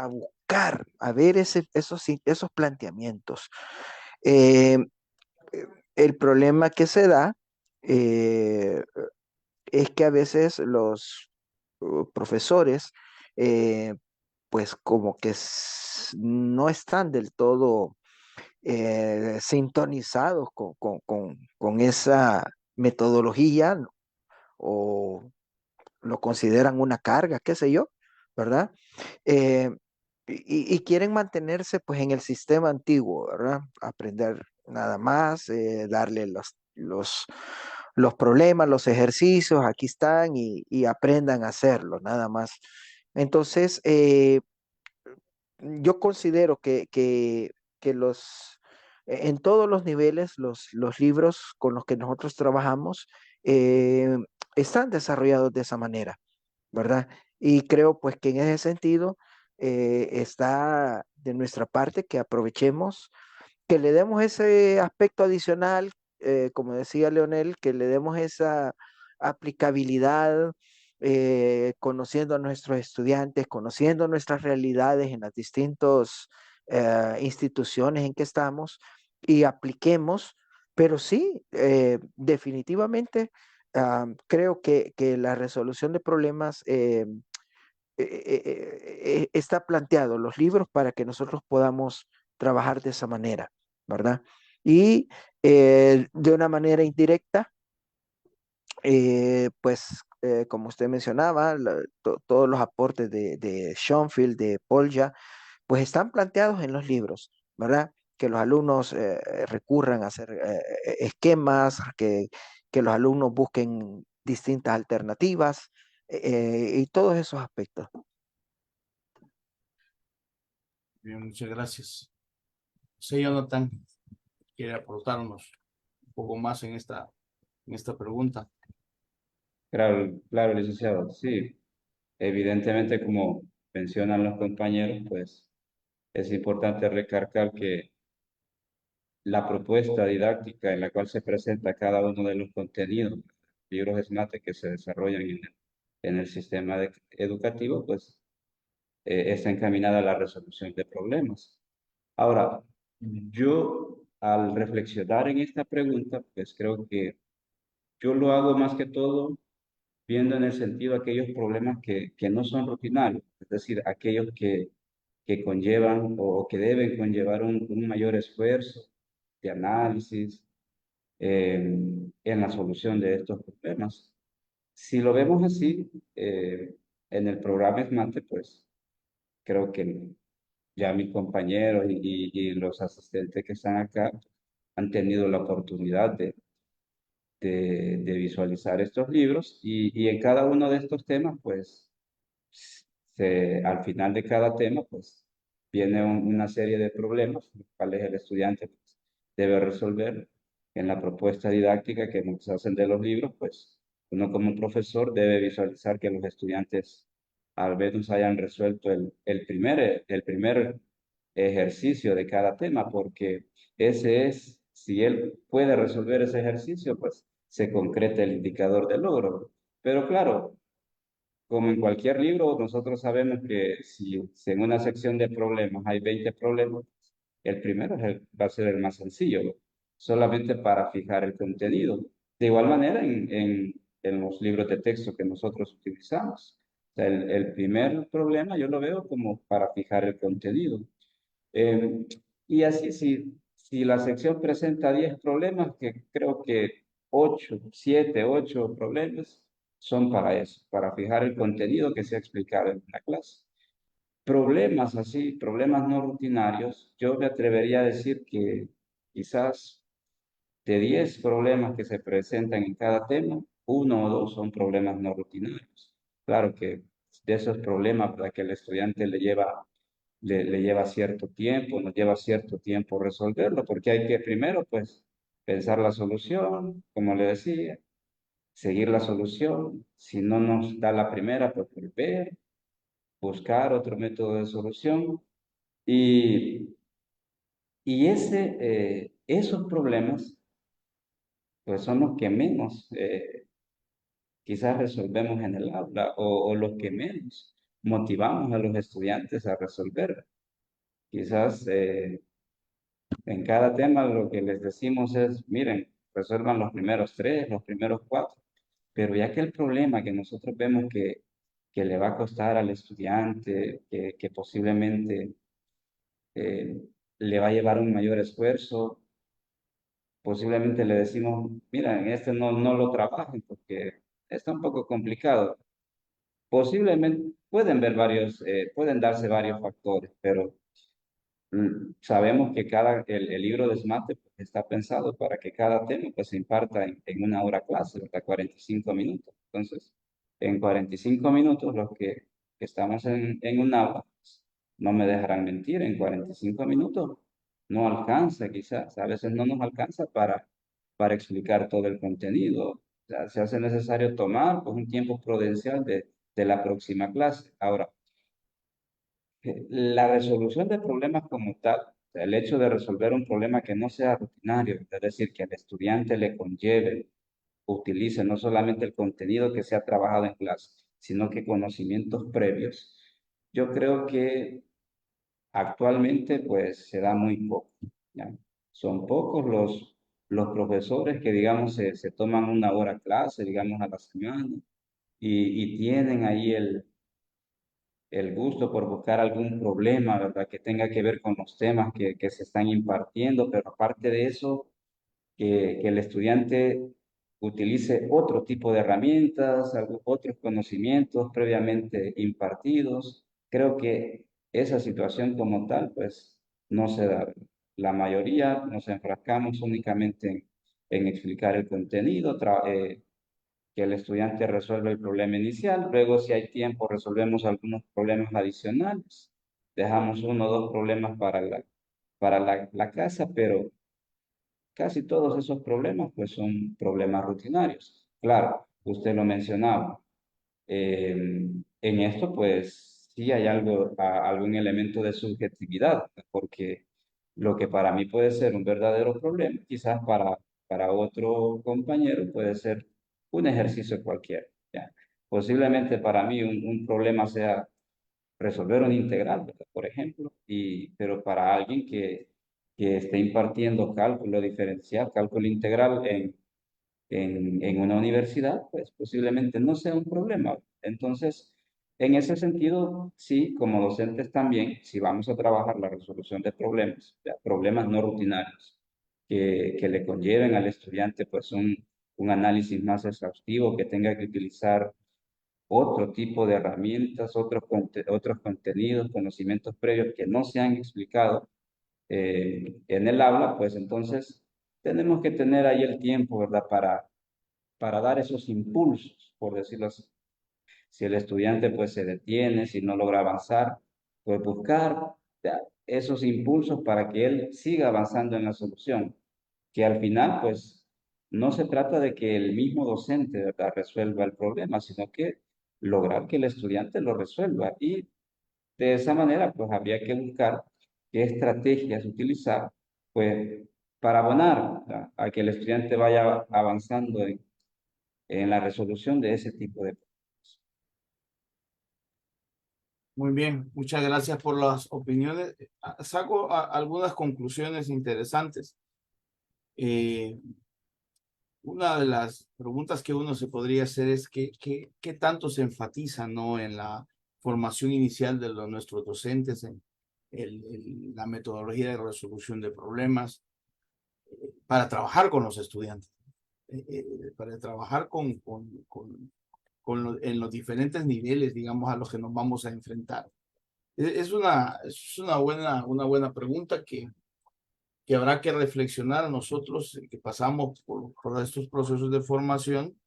buscar, a ver esos planteamientos. Eh, el problema que se da eh, es que a veces los profesores, pues como que no están del todo sintonizados con esa metodología, ¿no? O lo consideran una carga, qué sé yo, ¿verdad? Eh, y quieren mantenerse pues en el sistema antiguo, ¿verdad? Aprender nada más, darle los problemas, los ejercicios, aquí están y aprendan a hacerlo, nada más. Entonces, yo considero que en todos los niveles, los libros con los que nosotros trabajamos eh, están desarrollados de esa manera, ¿verdad? Y creo pues que en ese sentido está de nuestra parte que aprovechemos, que le demos ese aspecto adicional, como decía Leonel, que le demos esa aplicabilidad, conociendo a nuestros estudiantes, conociendo nuestras realidades en las distintas instituciones en que estamos y apliquemos, pero sí, definitivamente creo que la resolución de problemas está planteado los libros para que nosotros podamos trabajar de esa manera, ¿verdad? Y de una manera indirecta, pues como usted mencionaba, todos los aportes de Schoenfield, de Polya, pues están planteados en los libros, ¿verdad? Que los alumnos recurran a hacer esquemas, que los alumnos busquen distintas alternativas y todos esos aspectos. Bien, muchas gracias. Sí, Jonathan, quiere aportarnos un poco más en esta pregunta. Claro, claro, licenciado, sí. Evidentemente, como mencionan los compañeros, pues es importante recalcar que la propuesta didáctica en la cual se presenta cada uno de los contenidos, libros SMART que se desarrollan en el sistema educativo, pues está encaminada a la resolución de problemas. Ahora, yo al reflexionar en esta pregunta, pues creo que yo lo hago más que todo viendo en el sentido aquellos problemas que no son rutinarios, es decir, aquellos que conllevan o que deben conllevar un mayor esfuerzo de análisis en la solución de estos problemas. Si lo vemos así, en el programa SMATE, pues creo que ya mis compañeros y los asistentes que están acá han tenido la oportunidad de visualizar estos libros y en cada uno de estos temas, pues al final de cada tema, pues viene una serie de problemas, los cuales el estudiante pues, debe resolver en la propuesta didáctica que nos hacen de los libros, pues uno como profesor debe visualizar que los estudiantes al menos hayan resuelto el primer ejercicio de cada tema, porque ese es, si él puede resolver ese ejercicio, pues se concreta el indicador de logro. Pero claro, como en cualquier libro, nosotros sabemos que si en una sección de problemas hay 20 problemas, el primero va a ser el más sencillo, solamente para fijar el contenido. De igual manera, en los libros de texto que nosotros utilizamos. O sea, el primer problema yo lo veo como para fijar el contenido. Eh, y así, si la sección presenta 10 problemas, que creo que 8 7 8 problemas son para eso, para fijar el contenido que se ha explicado en la clase. Problemas así, problemas no rutinarios, yo me atrevería a decir que quizás de 10 problemas que se presentan en cada tema, uno o dos son problemas no rutinarios. Claro que de esos problemas para que el estudiante le lleva cierto tiempo, nos lleva cierto tiempo resolverlo, porque hay que primero, pues, pensar la solución, como le decía, seguir la solución. Si no nos da la primera, pues volver, buscar otro método de solución. Y, esos problemas, pues, son los que menos quizás resolvemos en el aula o los que menos motivamos a los estudiantes a resolver. Quizás en cada tema lo que les decimos es, miren, resuelvan los primeros 3, los primeros 4, pero ya que el problema que nosotros vemos que le va a costar al estudiante, que posiblemente eh, le va a llevar un mayor esfuerzo, posiblemente le decimos, mira, en este no lo trabajen porque está un poco complicado. Posiblemente pueden darse varios factores, pero sabemos que el libro de SMART pues, está pensado para que cada tema pues, se imparta en una hora clase, hasta 45 minutos. Entonces, en 45 minutos, los que estamos en un aula, pues, no me dejarán mentir, en 45 minutos no alcanza quizás, a veces no nos alcanza para explicar todo el contenido. O sea, se hace necesario tomar pues, un tiempo prudencial de la próxima clase. Ahora, la resolución de problemas como tal, o sea, el hecho de resolver un problema que no sea rutinario, es decir, que al estudiante le conlleve, utilice no solamente el contenido que se ha trabajado en clase, sino que conocimientos previos, yo creo que actualmente pues se da muy poco, ¿ya? Son pocos los profesores que, digamos, se toman una hora clase, digamos, a la semana y tienen ahí el gusto por buscar algún problema, ¿verdad? Que tenga que ver con los temas que se están impartiendo, pero aparte de eso, que el estudiante utilice otro tipo de herramientas, otros conocimientos previamente impartidos. Creo que esa situación como tal, pues, no se da. La mayoría nos enfrascamos únicamente en explicar el contenido, que el estudiante resuelve el problema inicial, luego si hay tiempo resolvemos algunos problemas adicionales, dejamos uno o dos problemas para la casa, pero casi todos esos problemas pues son problemas rutinarios. Claro, usted lo mencionaba, en esto, pues sí hay algún elemento de subjetividad, porque lo que para mí puede ser un verdadero problema, quizás para otro compañero puede ser un ejercicio cualquiera, ¿ya? Posiblemente para mí un problema sea resolver un integral, ¿verdad? Por ejemplo, pero para alguien que esté impartiendo cálculo diferencial, cálculo integral en una universidad, pues posiblemente no sea un problema. Entonces, en ese sentido, sí, como docentes también, si vamos a trabajar la resolución de problemas, ya, problemas no rutinarios, que le conlleven al estudiante pues un análisis más exhaustivo, que tenga que utilizar otro tipo de herramientas, otros contenidos, conocimientos previos que no se han explicado en el aula, pues entonces tenemos que tener ahí el tiempo, ¿verdad? Para dar esos impulsos, por decirlo así. Si el estudiante pues se detiene, si no logra avanzar, pues buscar ya, esos impulsos para que él siga avanzando en la solución, que al final pues no se trata de que el mismo docente, ¿verdad?, resuelva el problema, sino que lograr que el estudiante lo resuelva. Y de esa manera pues habría que buscar qué estrategias utilizar pues para abonar a que el estudiante vaya avanzando en la resolución de ese tipo de problemas. Muy bien, muchas gracias por las opiniones. Saco algunas conclusiones interesantes. Una de las preguntas que uno se podría hacer es qué tanto se enfatiza, ¿no?, en la formación inicial de nuestros docentes, en la metodología de resolución de problemas, para trabajar con los estudiantes, para trabajar en los diferentes niveles, digamos, a los que nos vamos a enfrentar. Es una buena pregunta que habrá que reflexionar nosotros que pasamos por estos procesos de formación,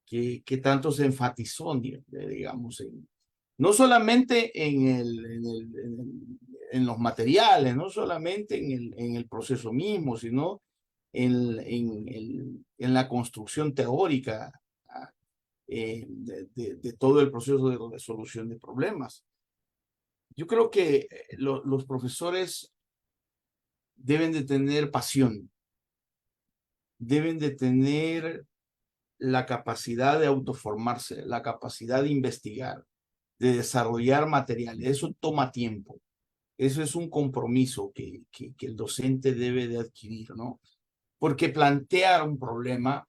que tanto se enfatizó, digamos, no solamente en los materiales, no solamente en el proceso mismo, sino en la construcción teórica de todo el proceso de resolución de problemas. Yo creo que los profesores deben de tener pasión, deben de tener la capacidad de autoformarse, la capacidad de investigar, de desarrollar materiales. Eso toma tiempo. Eso es un compromiso que el docente debe de adquirir, ¿no? Porque plantear un problema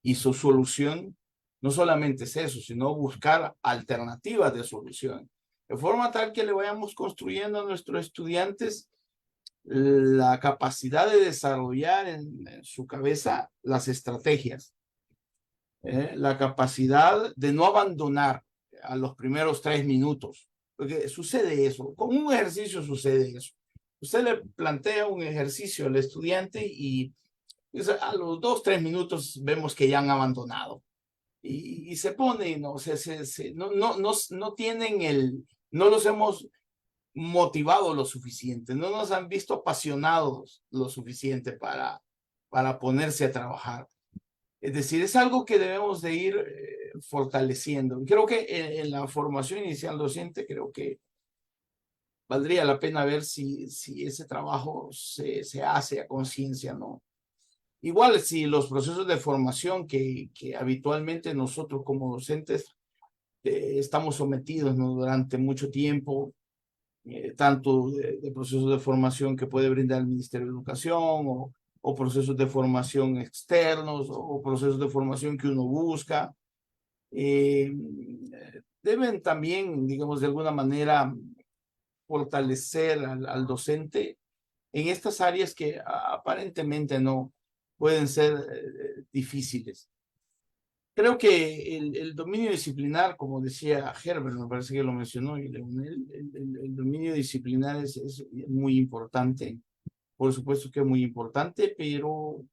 y su solución no solamente es eso, sino buscar alternativas de solución, de forma tal que le vayamos construyendo a nuestros estudiantes la capacidad de desarrollar en su cabeza las estrategias, la capacidad de no abandonar a los primeros 3 minutos, porque sucede eso, con un ejercicio sucede eso. Usted le plantea un ejercicio al estudiante y pues, a los 2, 3 minutos vemos que ya han abandonado y se pone, no tienen no los hemos motivado lo suficiente, no nos han visto apasionados lo suficiente para ponerse a trabajar. Es decir, es algo que debemos de ir fortaleciendo. Creo que en la formación inicial docente, creo que valdría la pena ver si ese trabajo se hace a conciencia, ¿no? Igual si los procesos de formación que habitualmente nosotros como docentes estamos sometidos, ¿no?, durante mucho tiempo, tanto de procesos de formación que puede brindar el Ministerio de Educación o procesos de formación externos o procesos de formación que uno busca, deben también, digamos, de alguna manera fortalecer al docente en estas áreas que aparentemente no pueden ser difíciles. Creo que el dominio disciplinar, como decía Herbert, me parece que lo mencionó, y el dominio disciplinar es muy importante. Por supuesto que es muy importante, pero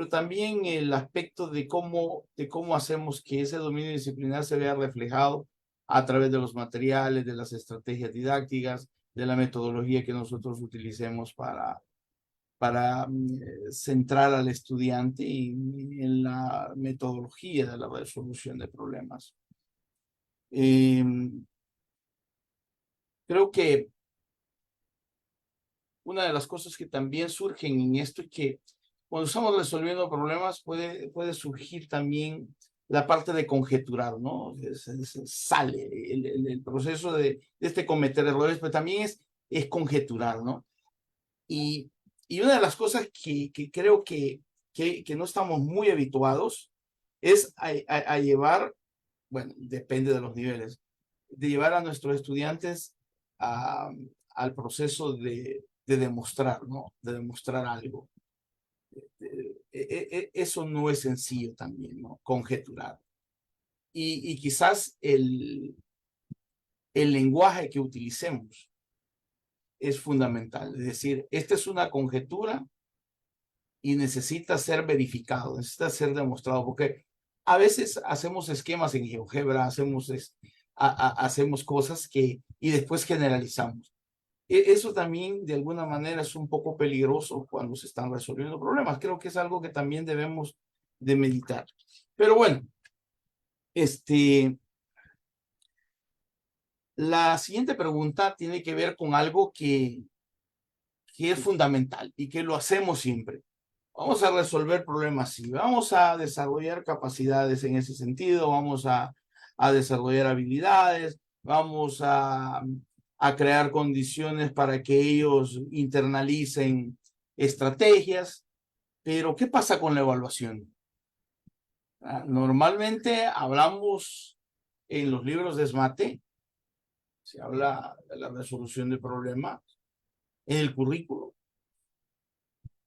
también el aspecto de cómo hacemos que ese dominio disciplinar se vea reflejado a través de los materiales, de las estrategias didácticas, de la metodología que nosotros utilicemos para centrar al estudiante en la metodología de la resolución de problemas. Creo que una de las cosas que también surgen en esto es que cuando estamos resolviendo problemas puede surgir también la parte de conjeturar, ¿no? Sale el proceso de este cometer errores, pero también es conjeturar, ¿no? Y una de las cosas que creo que no estamos muy habituados es a llevar, bueno, depende de los niveles, de llevar a nuestros estudiantes al proceso de demostrar, ¿no? De demostrar algo. Eso no es sencillo también, ¿no? Conjeturar. Y quizás el lenguaje que utilicemos es fundamental. Es decir, esta es una conjetura y necesita ser verificado, necesita ser demostrado, porque a veces hacemos esquemas en GeoGebra, hacemos cosas y después generalizamos. Eso también de alguna manera es un poco peligroso cuando se están resolviendo problemas. Creo que es algo que también debemos de meditar. Pero bueno, la siguiente pregunta tiene que ver con algo que es fundamental y que lo hacemos siempre. Vamos a resolver problemas, sí. Vamos a desarrollar capacidades en ese sentido, vamos a desarrollar habilidades, vamos a crear condiciones para que ellos internalicen estrategias. Pero, ¿qué pasa con la evaluación? Normalmente hablamos en los libros de SMATE, se habla de la resolución de problemas en el currículo,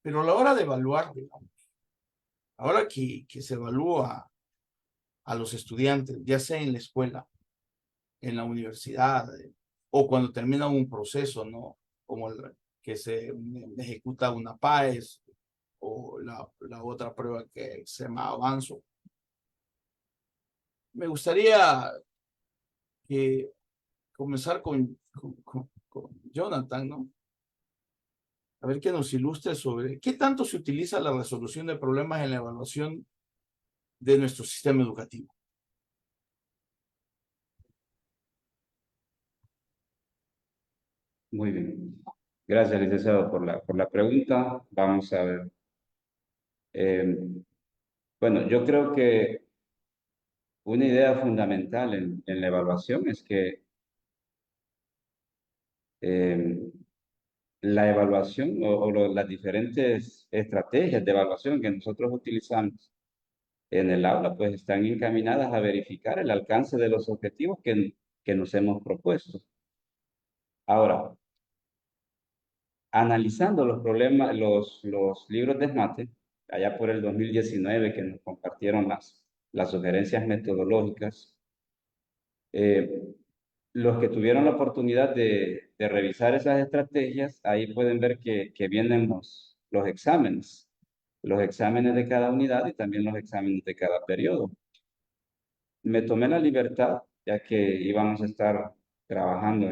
pero a la hora de evaluar, digamos, ahora que se evalúa a los estudiantes, ya sea en la escuela, en la universidad, o cuando termina un proceso, ¿no? Como el que se ejecuta una PAES o la otra prueba que se llama Avanzo. Me gustaría que comenzar con Jonathan, ¿no? A ver que nos ilustre sobre qué tanto se utiliza la resolución de problemas en la evaluación de nuestro sistema educativo. Muy bien. Gracias, licenciado, por la pregunta. Vamos a ver. Eh, bueno, yo creo que una idea fundamental en la evaluación es que eh, la evaluación las diferentes estrategias de evaluación que nosotros utilizamos en el aula, pues están encaminadas a verificar el alcance de los objetivos que nos hemos propuesto. Ahora, analizando los problemas, los libros de SMATE, allá por el 2019 que nos compartieron las sugerencias metodológicas, eh, los que tuvieron la oportunidad de revisar esas estrategias, ahí pueden ver que vienen los exámenes de cada unidad y también los exámenes de cada periodo. Me tomé la libertad, ya que íbamos a estar trabajando,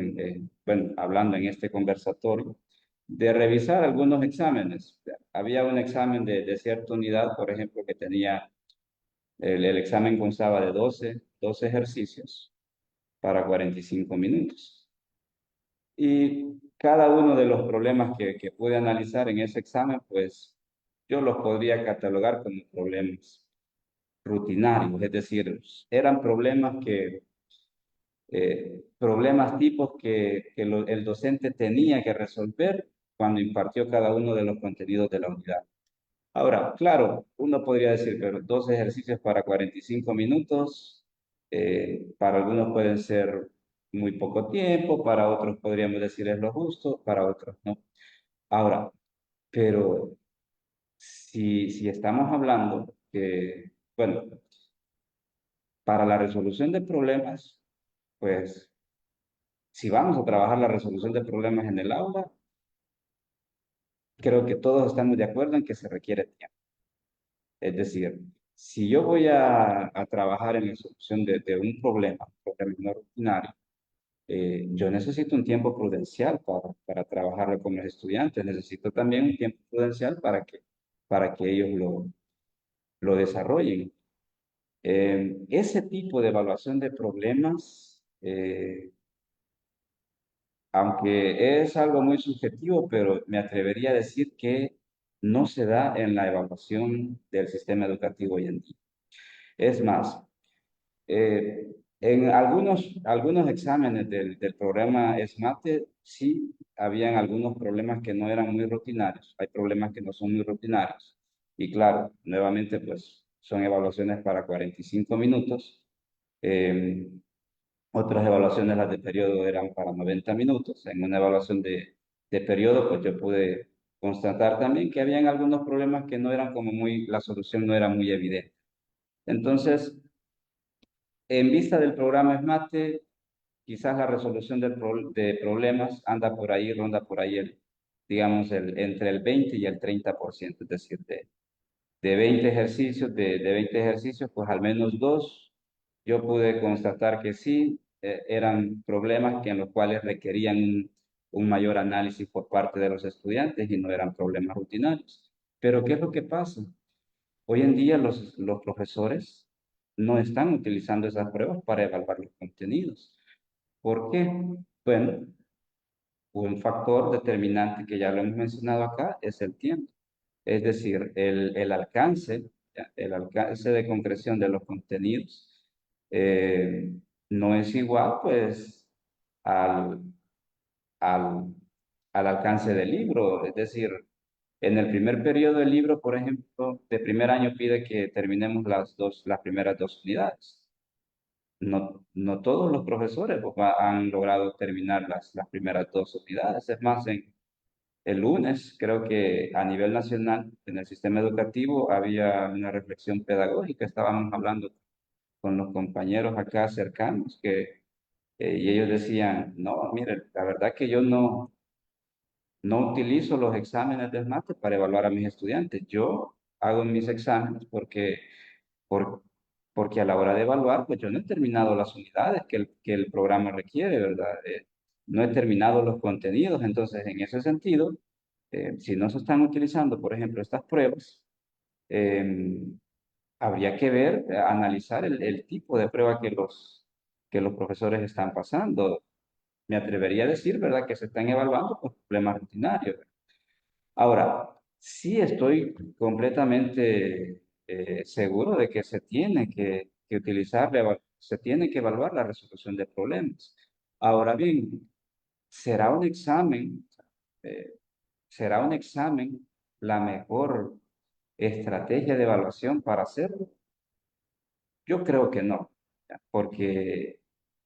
bueno, hablando en este conversatorio, de revisar algunos exámenes. Había un examen de cierta unidad, por ejemplo, que tenía, el examen constaba de 12 ejercicios para 45 minutos. Y cada uno de los problemas que pude analizar en ese examen, pues yo los podría catalogar como problemas rutinarios, es decir, eran problemas tipos que el docente tenía que resolver cuando impartió cada uno de los contenidos de la unidad. Ahora, claro, uno podría decir, pero 12 ejercicios para 45 minutos, para algunos pueden ser muy poco tiempo, para otros podríamos decir es lo justo, para otros no. Ahora, pero si estamos hablando que, bueno, para la resolución de problemas, pues si vamos a trabajar la resolución de problemas en el aula, creo que todos estamos de acuerdo en que se requiere tiempo. Es decir, si yo voy a trabajar en la solución de un problema no rutinario, yo necesito un tiempo prudencial para trabajarlo con los estudiantes. Necesito también un tiempo prudencial para que ellos lo desarrollen. Ese tipo de evaluación de problemas, aunque es algo muy subjetivo, pero me atrevería a decir que no se da en la evaluación del sistema educativo hoy en día. Es más, eh, en algunos exámenes del programa SMATE sí habían algunos problemas que no eran muy rutinarios. Hay problemas que no son muy rutinarios. Y claro, nuevamente pues son evaluaciones para 45 minutos. Eh, Otras evaluaciones, las de periodo, eran para 90 minutos. En una evaluación de periodo, pues yo pude constatar también que habían algunos problemas que no eran como muy, la solución no era muy evidente. Entonces, en vista del programa SMATE, quizás la resolución de problemas anda por ahí, ronda por ahí, digamos, entre el 20 y el 30%, es decir, de 20 ejercicios, de 20 ejercicios, pues al menos dos, yo pude constatar que sí, eran problemas que en los cuales requerían un mayor análisis por parte de los estudiantes y no eran problemas rutinarios. Pero ¿qué es lo que pasa? Hoy en día los profesores no están utilizando esas pruebas para evaluar los contenidos. ¿Por qué? Bueno, un factor determinante que ya lo hemos mencionado acá es el tiempo. Es decir, el alcance de concreción de los contenidos eh, no es igual pues al, al, al alcance del libro. Es decir, en el primer periodo del libro, por ejemplo, de primer año pide que terminemos las primeras dos unidades. No todos los profesores pues, han logrado terminar las primeras dos unidades. Es más, el lunes creo que a nivel nacional en el sistema educativo había una reflexión pedagógica. Estábamos hablando con los compañeros acá cercanos y ellos decían, no, mire, la verdad que yo no utilizo los exámenes de mate para evaluar a mis estudiantes. Yo hago mis exámenes por, porque a la hora de evaluar, pues yo no he terminado las unidades que el programa requiere, ¿verdad? No he terminado los contenidos. Entonces, en ese sentido, si no se están utilizando, por ejemplo, estas pruebas, eh, habría que ver, analizar el tipo de prueba que los profesores están pasando. Me atrevería a decir, ¿verdad?, que se están evaluando por problemas rutinarios. Ahora, sí estoy completamente seguro de que se tiene que utilizar, se tiene que evaluar la resolución de problemas. Ahora bien, ¿será un examen, eh, será un examen la mejor estrategia de evaluación para hacerlo? Yo creo que no, ¿ya? Porque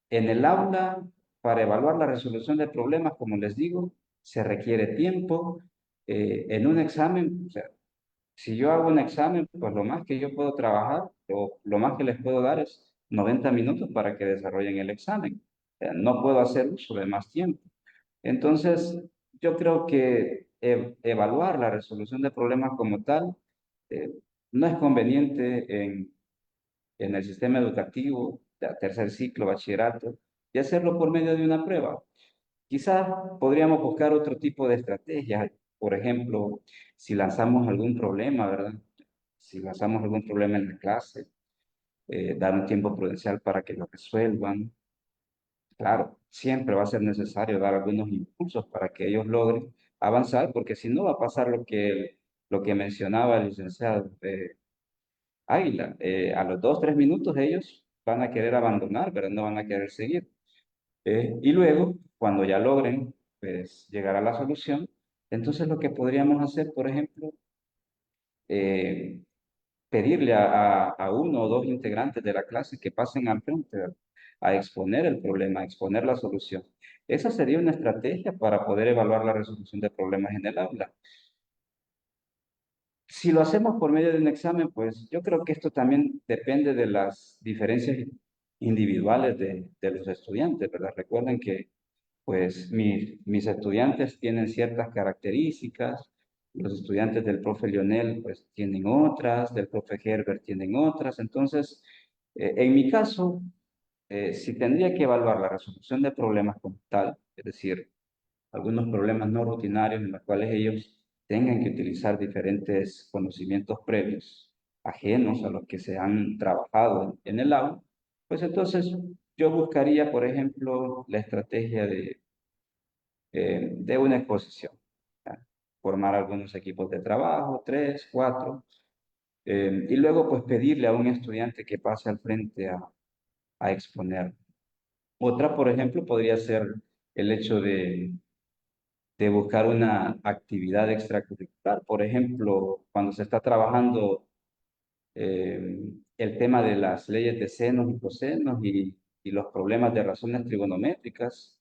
en el aula, para evaluar la resolución de problemas, como les digo, se requiere tiempo. En un examen, o sea, si yo hago un examen, pues lo más que yo puedo trabajar o lo más que les puedo dar es 90 minutos para que desarrollen el examen. No puedo hacer uso de más tiempo. Entonces, yo creo que evaluar la resolución de problemas como tal eh, no es conveniente en el sistema educativo, tercer ciclo, bachillerato, y hacerlo por medio de una prueba. Quizás podríamos buscar otro tipo de estrategias. Por ejemplo, si lanzamos algún problema, ¿verdad? Si lanzamos algún problema en la clase, dar un tiempo prudencial para que lo resuelvan. Claro, siempre va a ser necesario dar algunos impulsos para que ellos logren avanzar, porque si no va a pasar lo que mencionaba el licenciado Águila. A los 2, 3 minutos ellos van a querer abandonar, pero no van a querer seguir. Y luego, cuando ya logren pues, llegar a la solución, entonces lo que podríamos hacer, por ejemplo, eh, pedirle a uno o dos integrantes de la clase que pasen al frente a exponer el problema, a exponer la solución. Esa sería una estrategia para poder evaluar la resolución de problemas en el aula. Si lo hacemos por medio de un examen, pues yo creo que esto también depende de las diferencias individuales de los estudiantes, ¿verdad? Recuerden que pues mis estudiantes tienen ciertas características, los estudiantes del profe Lionel pues tienen otras, del profe Herbert tienen otras. Entonces, en mi caso, si tendría que evaluar la resolución de problemas como tal, es decir, algunos problemas no rutinarios en los cuales ellos tengan que utilizar diferentes conocimientos previos, ajenos a los que se han trabajado en el aula, pues entonces yo buscaría, por ejemplo, la estrategia de una exposición. ¿Ya? Formar algunos equipos de trabajo, 3, 4, y luego pues pedirle a un estudiante que pase al frente a exponer. Otra, por ejemplo, podría ser el hecho de buscar una actividad extracurricular. Por ejemplo, cuando se está trabajando eh, el tema de las leyes de senos y cosenos y los problemas de razones trigonométricas.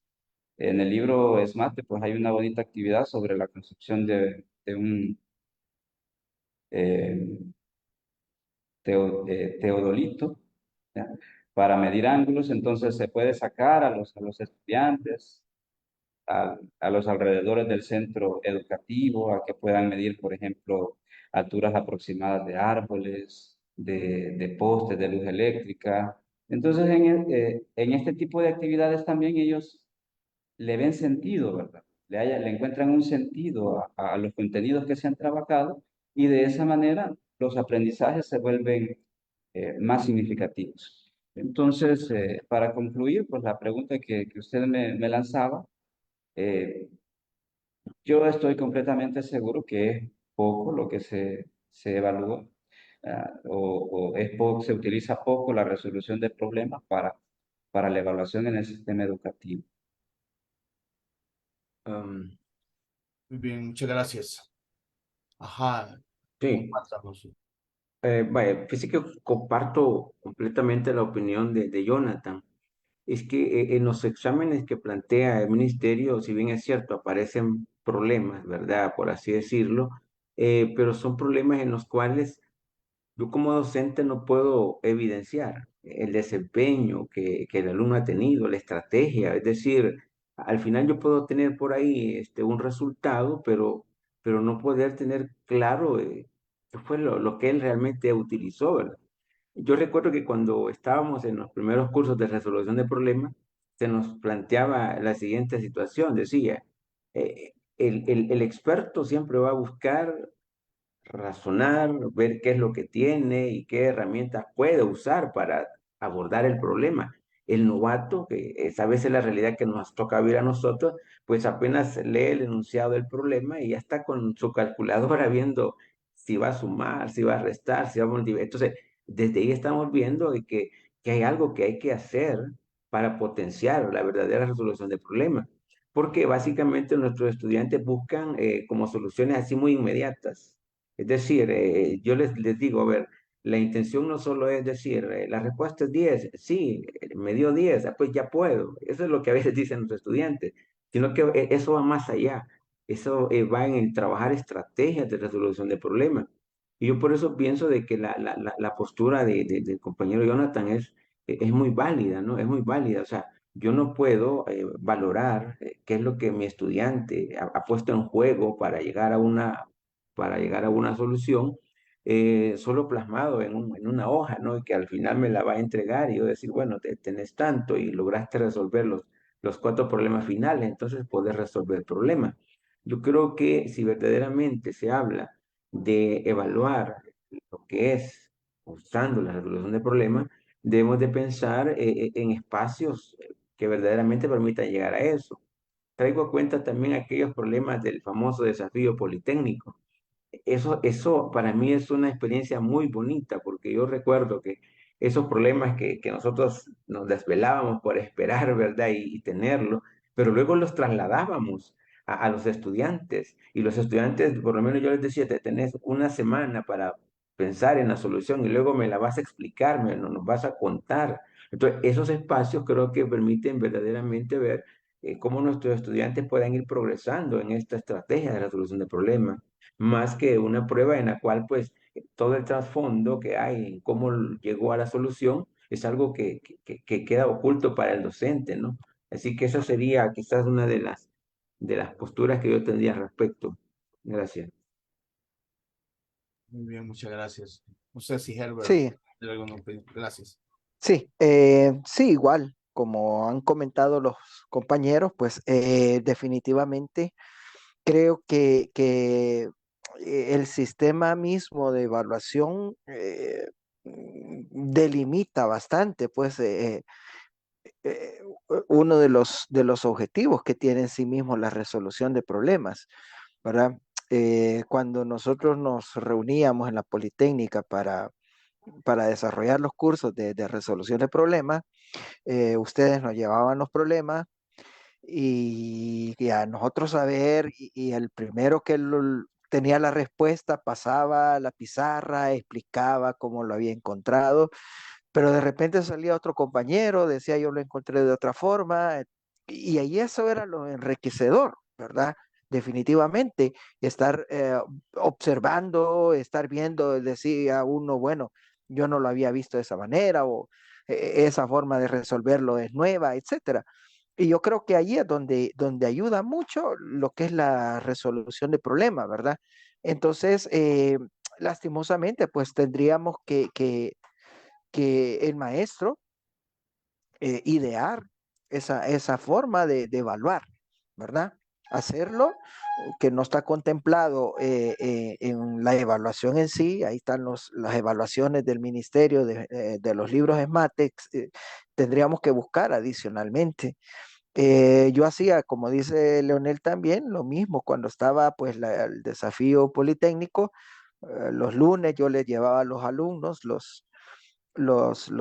En el libro ESMATE, pues hay una bonita actividad sobre la construcción de un eh, teodolito, ¿ya? Para medir ángulos. Entonces se puede sacar a los estudiantes a los alrededores del centro educativo, a que puedan medir, por ejemplo, alturas aproximadas de árboles, de postes de luz eléctrica. Entonces, en este tipo de actividades también ellos le ven sentido, ¿verdad? Le encuentran un sentido a los contenidos que se han trabajado y de esa manera los aprendizajes se vuelven más significativos. Entonces, para concluir, pues la pregunta que usted me lanzaba, eh, yo estoy completamente seguro que es poco lo que se evalúa, o es poco, se utiliza poco la resolución de problemas para la evaluación en el sistema educativo. Am, Muy bien, muchas gracias. Ajá, sí, compártanos. vaya, fíjese que comparto completamente la opinión de Jonathan. Es que en los exámenes que plantea el ministerio, si bien es cierto, aparecen problemas, ¿verdad? Por así decirlo, pero son problemas en los cuales yo como docente no puedo evidenciar el desempeño que el alumno ha tenido, la estrategia. Es decir, al final yo puedo tener por ahí un resultado, pero no poder tener claro qué fue lo que él realmente utilizó, ¿verdad? Yo recuerdo que cuando estábamos en los primeros cursos de resolución de problemas, se nos planteaba la siguiente situación. Decía, el experto siempre va a buscar razonar, ver qué es lo que tiene y qué herramientas puede usar para abordar el problema. El novato, que es a veces la realidad que nos toca vivir a nosotros, pues apenas lee el enunciado del problema y ya está con su calculadora viendo si va a sumar, si va a restar, si va a multiplicar. Entonces, desde ahí estamos viendo de que hay algo que hay que hacer para potenciar la verdadera resolución del problema. Porque básicamente nuestros estudiantes buscan como soluciones así muy inmediatas. Es decir, yo les digo, a ver, la intención no solo es decir, la respuesta es 10, sí, me dio 10, pues ya puedo. Eso es lo que a veces dicen los estudiantes, sino que eso va más allá. Eso va en el trabajar estrategias de resolución de problemas. Y yo por eso pienso de que la postura del compañero Jonathan es muy válida, ¿no? Es muy válida. O sea, yo no puedo valorar qué es lo que mi estudiante ha puesto en juego para llegar a una solución, solo plasmado en una hoja, ¿no? Y que al final me la va a entregar y yo decir, bueno, tenés tanto y lograste resolver los 4 problemas finales, entonces podés resolver el problema. Yo creo que si verdaderamente se habla de evaluar lo que es usando la resolución de problemas, debemos de pensar en espacios que verdaderamente permitan llegar a eso. Traigo a cuenta también aquellos problemas del famoso desafío politécnico. Eso para mí es una experiencia muy bonita porque yo recuerdo que esos problemas que nosotros nos desvelábamos por esperar, ¿verdad? Y tenerlo, pero luego los trasladábamos a los estudiantes y los estudiantes, por lo menos yo les decía, te tenés una semana para pensar en la solución y luego me la vas a explicar, nos vas a contar. Entonces, esos espacios creo que permiten verdaderamente ver cómo nuestros estudiantes pueden ir progresando en esta estrategia de resolución de problemas más que una prueba en la cual pues todo el trasfondo que hay en cómo llegó a la solución es algo que queda oculto para el docente, ¿no? Así que esa sería quizás una de las posturas que yo tendría al respecto. Gracias. Muy bien, muchas gracias. No sé si Herbert Sí, tiene alguna opinión. Gracias. sí, sí, igual, como han comentado los compañeros, pues definitivamente creo que el sistema mismo de evaluación delimita bastante, pues, eh, uno de los objetivos que tiene en sí mismo la resolución de problemas, ¿verdad? Cuando nosotros nos reuníamos en la Politécnica para desarrollar los cursos de resolución de problemas, ustedes nos llevaban los problemas y a nosotros saber, y el primero que tenía la respuesta pasaba a la pizarra, explicaba cómo lo había encontrado, pero de repente salía otro compañero, decía yo lo encontré de otra forma, y ahí eso era lo enriquecedor, ¿verdad? Definitivamente, estar observando, estar viendo, decía uno, bueno, yo no lo había visto de esa manera, o esa forma de resolverlo es nueva, etcétera. Y yo creo que ahí es donde ayuda mucho lo que es la resolución de problemas, ¿verdad? Entonces, lastimosamente, pues tendríamos que el maestro idear esa forma de evaluar, ¿verdad? Hacerlo, que no está contemplado en la evaluación en sí, ahí están las evaluaciones del ministerio de los libros SMATEX, tendríamos que buscar adicionalmente. Yo hacía, como dice Leonel también, lo mismo cuando estaba pues el desafío politécnico, los lunes yo les llevaba a los alumnos los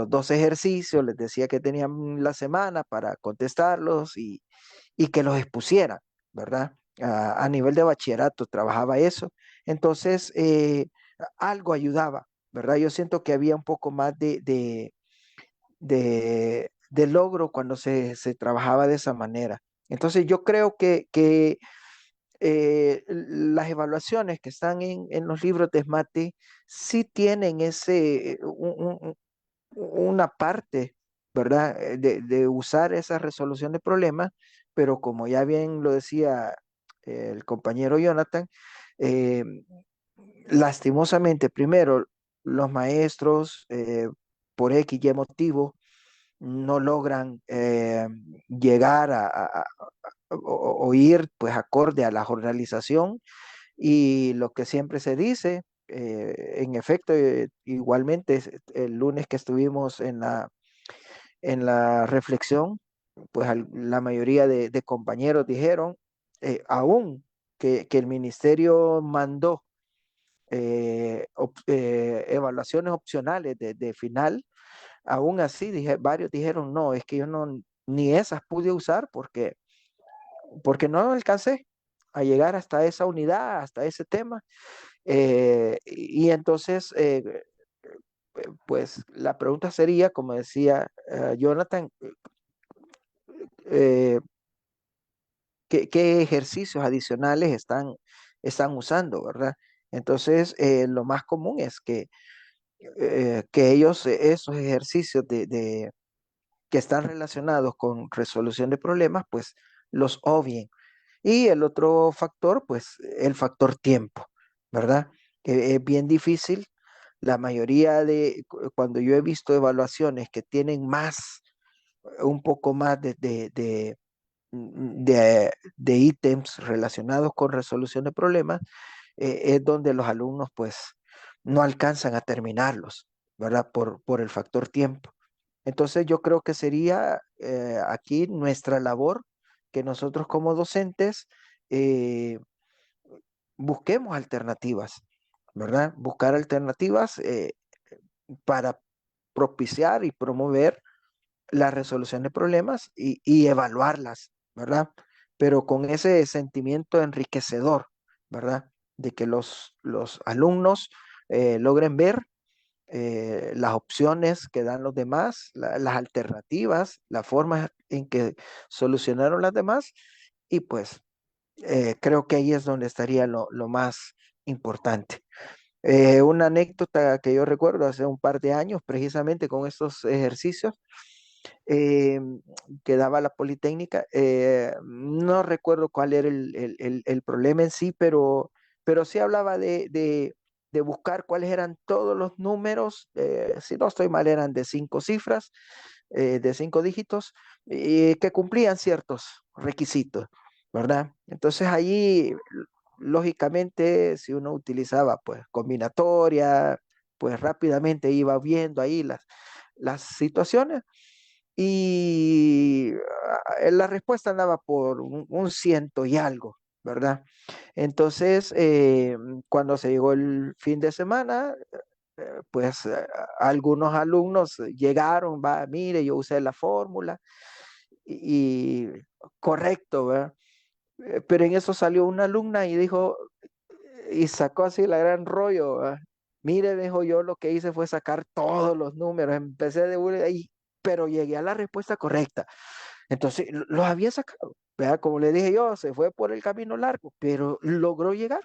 dos ejercicios, les decía que tenían la semana para contestarlos y que los expusieran, ¿verdad? A nivel de bachillerato trabajaba eso. Entonces, algo ayudaba, ¿verdad? Yo siento que había un poco más de logro cuando se trabajaba de esa manera. Entonces, yo creo que las evaluaciones que están en los libros de SMATE sí tienen una parte, ¿verdad? De usar esa resolución de problemas, pero como ya bien lo decía el compañero Jonathan, eh, lastimosamente, primero, los maestros, por X y motivo, no logran llegar o ir pues acorde a la jornalización y lo que siempre se dice, en efecto, igualmente el lunes que estuvimos en la reflexión, pues la mayoría de compañeros dijeron, aún que el ministerio mandó evaluaciones opcionales de final, aún así varios dijeron, no, es que yo no, ni esas pude usar porque no alcancé a llegar hasta esa unidad, hasta ese tema. Y entonces, pues la pregunta sería, como decía Jonathan, eh, ¿qué ejercicios adicionales están usando, ¿verdad? Entonces, lo más común es que ellos, esos ejercicios que están relacionados con resolución de problemas, pues los obvien. Y el otro factor, pues el factor tiempo, ¿verdad? Es bien difícil. La mayoría cuando yo he visto evaluaciones que tienen un poco más de ítems relacionados con resolución de problemas, es donde los alumnos pues no alcanzan a terminarlos, ¿verdad? Por el factor tiempo. Entonces yo creo que sería aquí nuestra labor que nosotros como docentes eh, busquemos alternativas, ¿verdad? Buscar alternativas para propiciar y promover la resolución de problemas y evaluarlas, ¿verdad? Pero con ese sentimiento enriquecedor, ¿verdad? De que los alumnos logren ver las opciones que dan los demás, las alternativas, las formas en que solucionaron las demás, y pues creo que ahí es donde estaría lo más importante. Una anécdota que yo recuerdo hace un par de años, precisamente con estos ejercicios eh, que daba la Politécnica, no recuerdo cuál era el problema en sí, pero sí hablaba de buscar cuáles eran todos los números, si no estoy mal, eran de 5 cifras, de 5 dígitos, que cumplían ciertos requisitos, ¿verdad? Entonces allí lógicamente, si uno utilizaba pues combinatoria, pues rápidamente iba viendo ahí las situaciones y la respuesta andaba por un ciento y algo, ¿verdad? Entonces, cuando se llegó el fin de semana, pues algunos alumnos llegaron, va, mire, yo usé la fórmula y correcto, ¿verdad? Pero en eso salió una alumna y dijo, y sacó así la gran rollo, ¿verdad? Mire, dijo, yo lo que hice fue sacar todos los números, empecé de una y pero llegué a la respuesta correcta. Entonces, los había sacado, ¿verdad? Como le dije yo, se fue por el camino largo, pero logró llegar,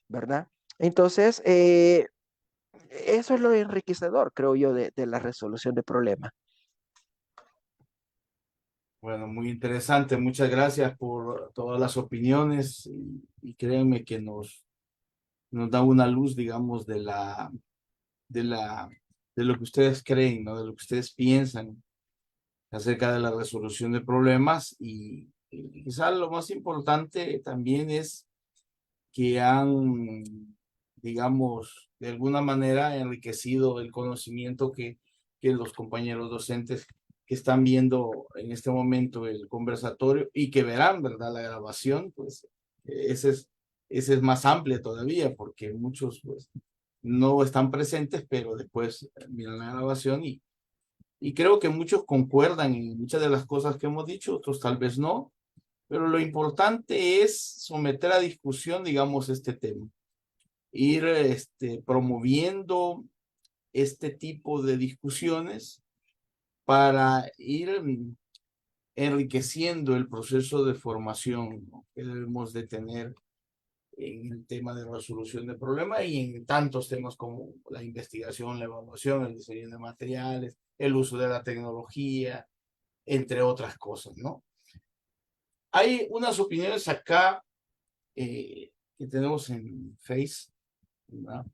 ¿verdad? Entonces, eso es lo enriquecedor, creo yo, de la resolución de problemas. Bueno, muy interesante. Muchas gracias por todas las opiniones y créanme que nos da una luz, digamos, de la, de lo que ustedes creen, ¿no? De lo que ustedes piensan acerca de la resolución de problemas y quizá lo más importante también es que han, digamos, de alguna manera enriquecido el conocimiento que los compañeros docentes que están viendo en este momento el conversatorio y que verán, ¿verdad? La grabación, pues ese es, ese es más amplio todavía porque muchos, pues, no están presentes, pero después miran la grabación y creo que muchos concuerdan en muchas de las cosas que hemos dicho, otros tal vez no, pero lo importante es someter a discusión, digamos, este tema, ir promoviendo este tipo de discusiones para ir enriqueciendo el proceso de formación, ¿no? Que debemos de tener en el tema de resolución de problemas y en tantos temas como la investigación, la evaluación, el diseño de materiales, el uso de la tecnología, entre otras cosas, ¿no? Hay unas opiniones acá que tenemos en Face, ¿verdad?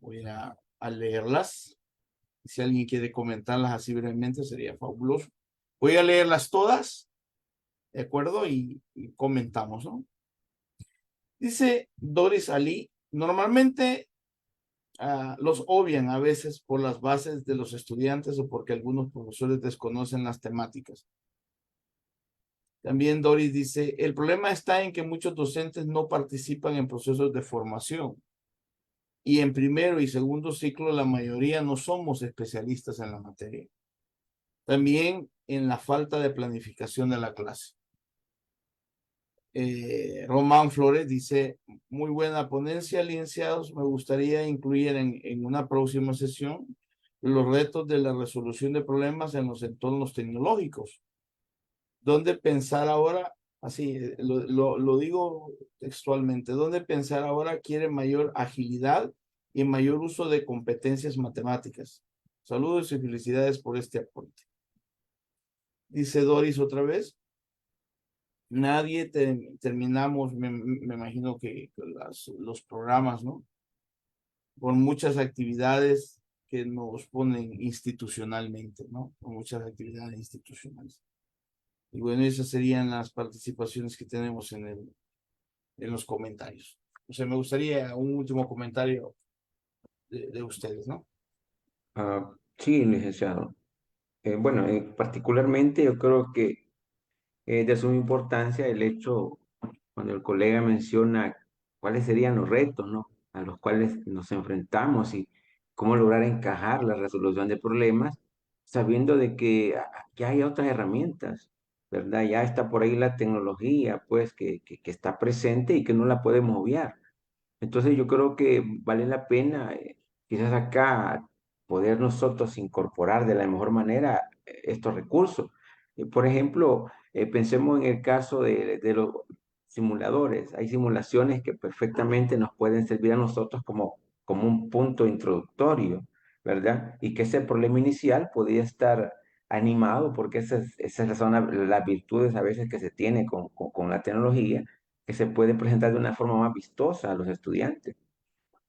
Voy a leerlas. Si alguien quiere comentarlas así brevemente, sería fabuloso. Voy a leerlas todas, ¿de acuerdo? Y comentamos, ¿no? Dice Doris Ali, normalmente los obvian a veces por las bases de los estudiantes o porque algunos profesores desconocen las temáticas. También Doris dice, el problema está en que muchos docentes no participan en procesos de formación y en primero y segundo ciclo la mayoría no somos especialistas en la materia. También en la falta de planificación de la clase. Román Flores dice, muy buena ponencia, licenciados. Me gustaría incluir en una próxima sesión los retos de la resolución de problemas en los entornos tecnológicos. ¿Dónde pensar ahora? Así, lo digo textualmente. ¿Dónde pensar ahora quiere mayor agilidad y mayor uso de competencias matemáticas? Saludos y felicidades por este aporte. Dice Doris otra vez. Nadie terminamos, me imagino que los programas, ¿no? Con muchas actividades que nos ponen institucionalmente, ¿no? Con muchas actividades institucionales. Y bueno, esas serían las participaciones que tenemos en los comentarios. O sea, me gustaría un último comentario de ustedes, ¿no? Sí, licenciado. Bueno, particularmente yo creo que es de suma importancia el hecho, cuando el colega menciona cuáles serían los retos, ¿no? A los cuales nos enfrentamos y cómo lograr encajar la resolución de problemas, sabiendo de que ya hay otras herramientas, ¿verdad? Ya está por ahí la tecnología, pues, que está presente y que no la podemos obviar. Entonces yo creo que vale la pena, quizás acá, poder nosotros incorporar de la mejor manera estos recursos. Por ejemplo, pensemos en el caso de los simuladores. Hay simulaciones que perfectamente nos pueden servir a nosotros como un punto introductorio, ¿verdad? Y que ese problema inicial podría estar animado, porque esa es las virtudes a veces que se tiene con la tecnología, que se puede presentar de una forma más vistosa a los estudiantes.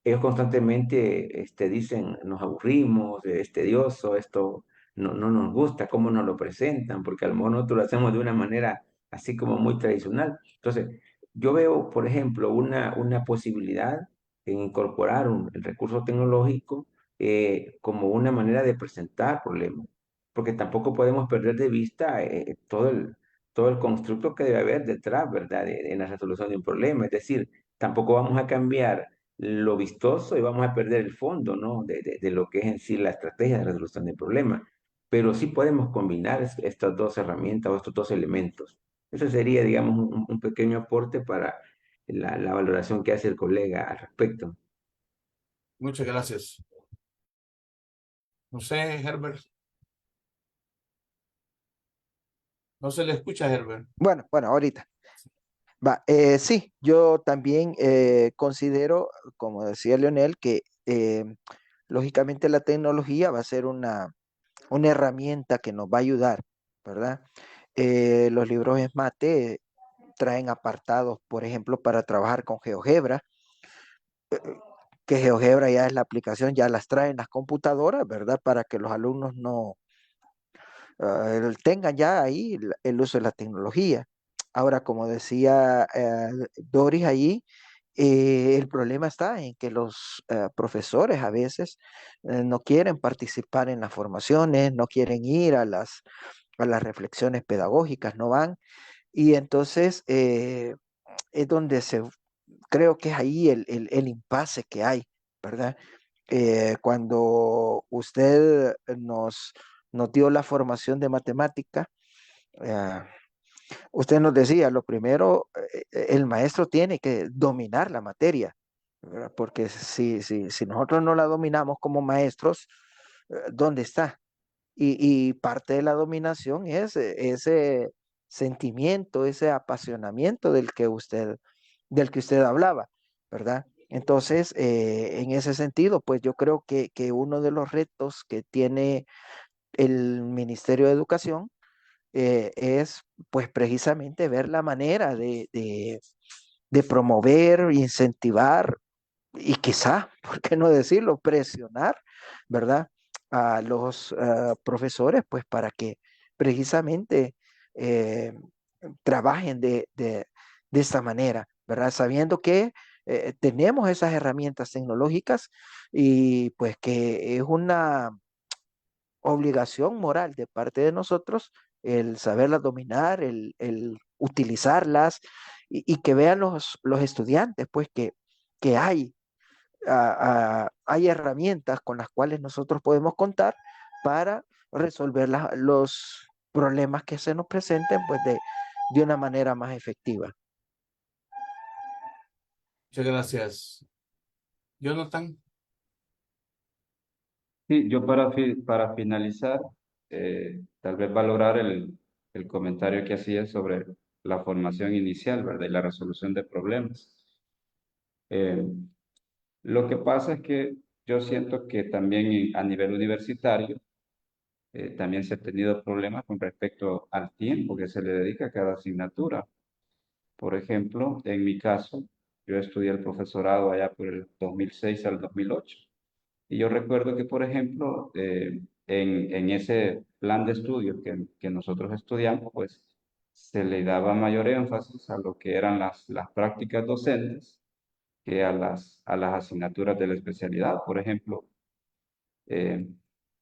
Ellos constantemente dicen, nos aburrimos, es tedioso, esto no nos gusta, cómo nos lo presentan, porque a lo mejor nosotros lo hacemos de una manera así como muy tradicional. Entonces, yo veo, por ejemplo, una posibilidad en incorporar el recurso tecnológico como una manera de presentar problemas, porque tampoco podemos perder de vista todo el constructo que debe haber detrás, ¿verdad?, en la resolución de un problema. Es decir, tampoco vamos a cambiar lo vistoso y vamos a perder el fondo, ¿no?, de lo que es en sí la estrategia de resolución del problema. Pero sí podemos combinar estas dos herramientas o estos dos elementos. Ese sería, digamos, un pequeño aporte para la valoración que hace el colega al respecto. Muchas gracias. No sé, Herbert. No se le escucha, Herbert. Bueno, ahorita. Va, sí, yo también considero, como decía Leonel, que lógicamente la tecnología va a ser una herramienta que nos va a ayudar, ¿verdad? Los libros SMATE traen apartados, por ejemplo, para trabajar con GeoGebra, que GeoGebra ya es la aplicación, ya las traen las computadoras, ¿verdad? Para que los alumnos no tengan ya ahí el uso de la tecnología. Ahora, como decía Doris allí, el problema está en que los profesores a veces no quieren participar en las formaciones, no quieren ir a las reflexiones pedagógicas, no van. Y entonces es donde creo que es ahí el impasse que hay, ¿verdad? Cuando usted nos dio la formación de matemática, eh, usted nos decía, lo primero, el maestro tiene que dominar la materia, ¿verdad? Porque si nosotros no la dominamos como maestros, ¿dónde está? Y parte de la dominación es ese sentimiento, ese apasionamiento del que usted hablaba, ¿verdad? Entonces, en ese sentido, pues yo creo que uno de los retos que tiene el Ministerio de Educación es pues precisamente ver la manera de promover, incentivar y quizá, ¿por qué no decirlo?, presionar, ¿verdad?, a los profesores, pues para que precisamente eh, trabajen de esta manera, ¿verdad? Sabiendo que tenemos esas herramientas tecnológicas y pues que es una obligación moral de parte de nosotros el saberlas dominar, el utilizarlas y que vean los estudiantes, pues que hay herramientas con las cuales nosotros podemos contar para resolver los problemas que se nos presenten, pues de una manera más efectiva. Muchas gracias. Jonathan. Sí, yo para finalizar, tal vez valorar el comentario que hacía sobre la formación inicial, ¿verdad? Y la resolución de problemas. Eh, lo que pasa es que yo siento que también a nivel universitario también se ha tenido problemas con respecto al tiempo que se le dedica a cada asignatura. Por ejemplo, en mi caso, yo estudié el profesorado allá por el 2006 al 2008. Y yo recuerdo que, por ejemplo, en ese plan de estudio que nosotros estudiamos, pues se le daba mayor énfasis a lo que eran las prácticas docentes que a las asignaturas de la especialidad. Por ejemplo, eh,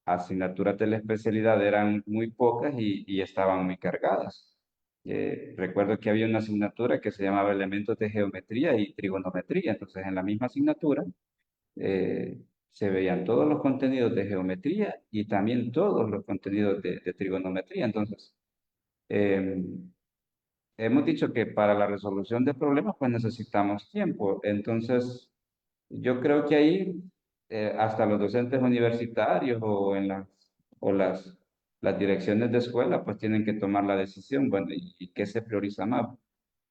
asignaturas de la especialidad eran muy pocas y estaban muy cargadas. Recuerdo que había una asignatura que se llamaba Elementos de Geometría y Trigonometría. Entonces, en la misma asignatura eh, se veían todos los contenidos de geometría y también todos los contenidos de trigonometría. Entonces, eh, hemos dicho que para la resolución de problemas, pues necesitamos tiempo. Entonces, yo creo que ahí hasta los docentes universitarios o las direcciones de escuela pues tienen que tomar la decisión, bueno, y qué se prioriza más?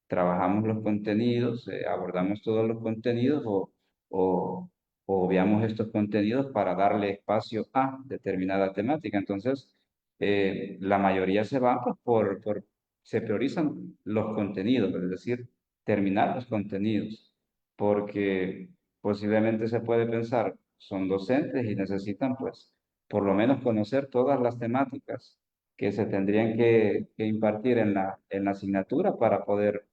¿Trabajamos los contenidos, abordamos todos los contenidos o, o obviamos estos contenidos para darle espacio a determinada temática? Entonces, la mayoría se va pues, se priorizan los contenidos, es decir, terminar los contenidos, porque posiblemente se puede pensar, son docentes y necesitan, pues, por lo menos conocer todas las temáticas que se tendrían que impartir en la asignatura para poder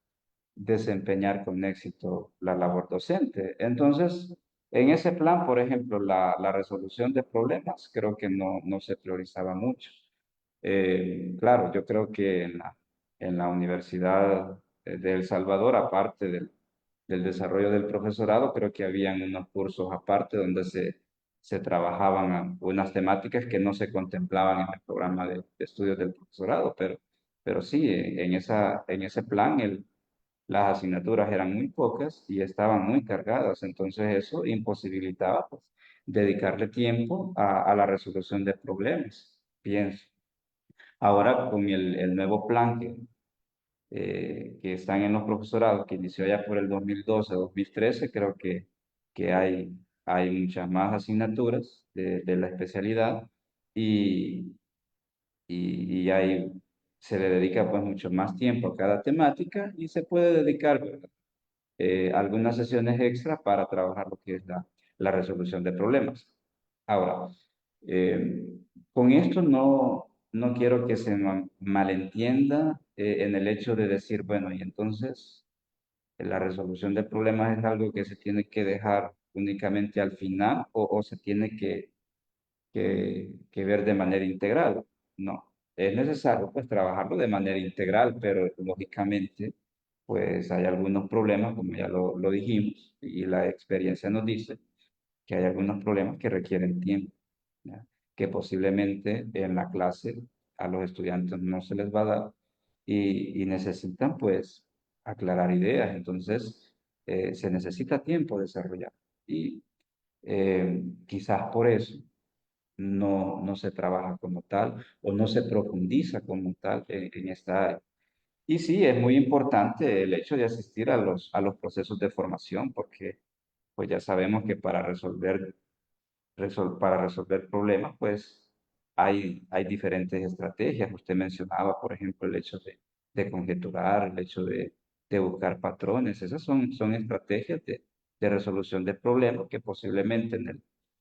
desempeñar con éxito la labor docente. Entonces, en ese plan, por ejemplo, la resolución de problemas, creo que no se priorizaba mucho. Claro, yo creo que en la Universidad de El Salvador, aparte del desarrollo del profesorado, creo que habían unos cursos aparte donde se trabajaban unas temáticas que no se contemplaban en el programa de estudios del profesorado, pero sí, en ese plan las asignaturas eran muy pocas y estaban muy cargadas, entonces eso imposibilitaba pues, dedicarle tiempo a la resolución de problemas, pienso. Ahora con el nuevo plan que están en los profesorados, que inició ya por el 2012-2013, creo que hay muchas más asignaturas de la especialidad y, y hay, se le dedica pues mucho más tiempo a cada temática y se puede dedicar, ¿verdad? Algunas sesiones extra para trabajar lo que es la resolución de problemas. Ahora, eh, con esto no quiero que se malentienda en el hecho de decir, bueno, y entonces la resolución de problemas es algo que se tiene que dejar únicamente al final o se tiene que ver de manera integral. No, es necesario pues trabajarlo de manera integral, pero lógicamente pues hay algunos problemas, como ya lo dijimos, y la experiencia nos dice que hay algunos problemas que requieren tiempo, ¿ya? Que posiblemente en la clase a los estudiantes no se les va a dar y necesitan pues aclarar ideas, entonces se necesita tiempo desarrollar y quizás por eso no se trabaja como tal o no se profundiza como tal en esta área. Y sí, es muy importante el hecho de asistir a los procesos de formación, porque pues ya sabemos que para para resolver problemas, pues hay diferentes estrategias. Usted mencionaba, por ejemplo, el hecho de conjeturar, el hecho de buscar patrones. Esas son estrategias de resolución de problemas que posiblemente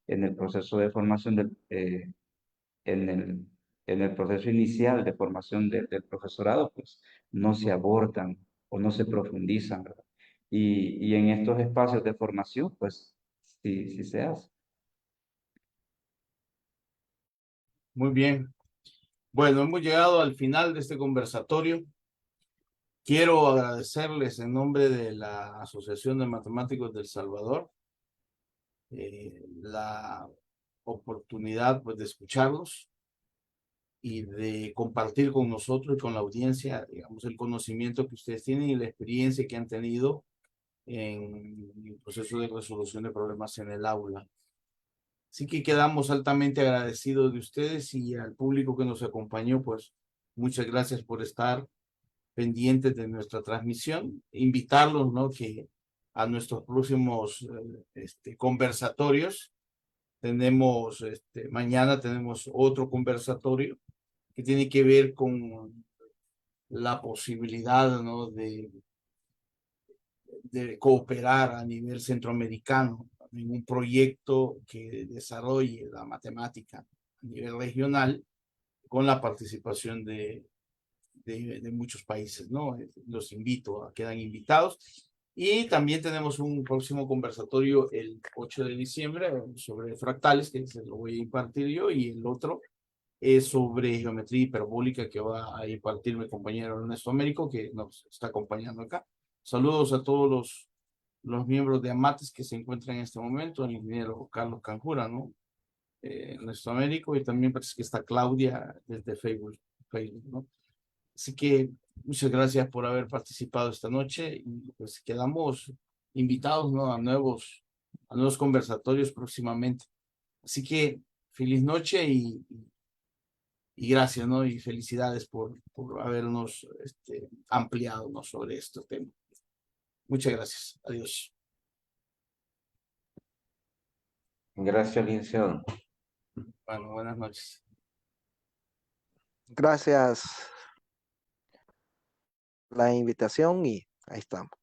en el proceso de formación en el, en el proceso inicial de formación del profesorado, pues no se abordan o no se profundizan, ¿verdad? Y en estos espacios de formación, pues sí se hace. Muy bien. Bueno, hemos llegado al final de este conversatorio. Quiero agradecerles en nombre de la Asociación de Matemáticos del Salvador la oportunidad pues, de escucharlos y de compartir con nosotros y con la audiencia, digamos, el conocimiento que ustedes tienen y la experiencia que han tenido en el proceso de resolución de problemas en el aula. Así que quedamos altamente agradecidos de ustedes y al público que nos acompañó, pues muchas gracias por estar pendientes de nuestra transmisión. Invitarlos, ¿no? Que a nuestros próximos conversatorios tenemos, mañana tenemos otro conversatorio que tiene que ver con la posibilidad, ¿no? de cooperar a nivel centroamericano en un proyecto que desarrolle la matemática a nivel regional con la participación de muchos países, ¿no? Los invito, quedan invitados. Y también tenemos un próximo conversatorio el 8 de diciembre sobre fractales, que se lo voy a impartir yo, y el otro es sobre geometría hiperbólica que va a impartir mi compañero Ernesto Américo, que nos está acompañando acá. Saludos a todos los miembros de AMATES que se encuentran en este momento, el ingeniero Carlos Canjura, ¿no? Ernesto Américo, y también parece que está Claudia desde Facebook, ¿no? Así que muchas gracias por haber participado esta noche y pues quedamos invitados, ¿no? A nuevos conversatorios próximamente. Así que feliz noche y gracias, ¿no? Y felicidades por habernos ampliado, ¿no? Sobre este tema. Muchas gracias. Adiós. Gracias, licenciado. Bueno, buenas noches. Gracias por la invitación y ahí estamos.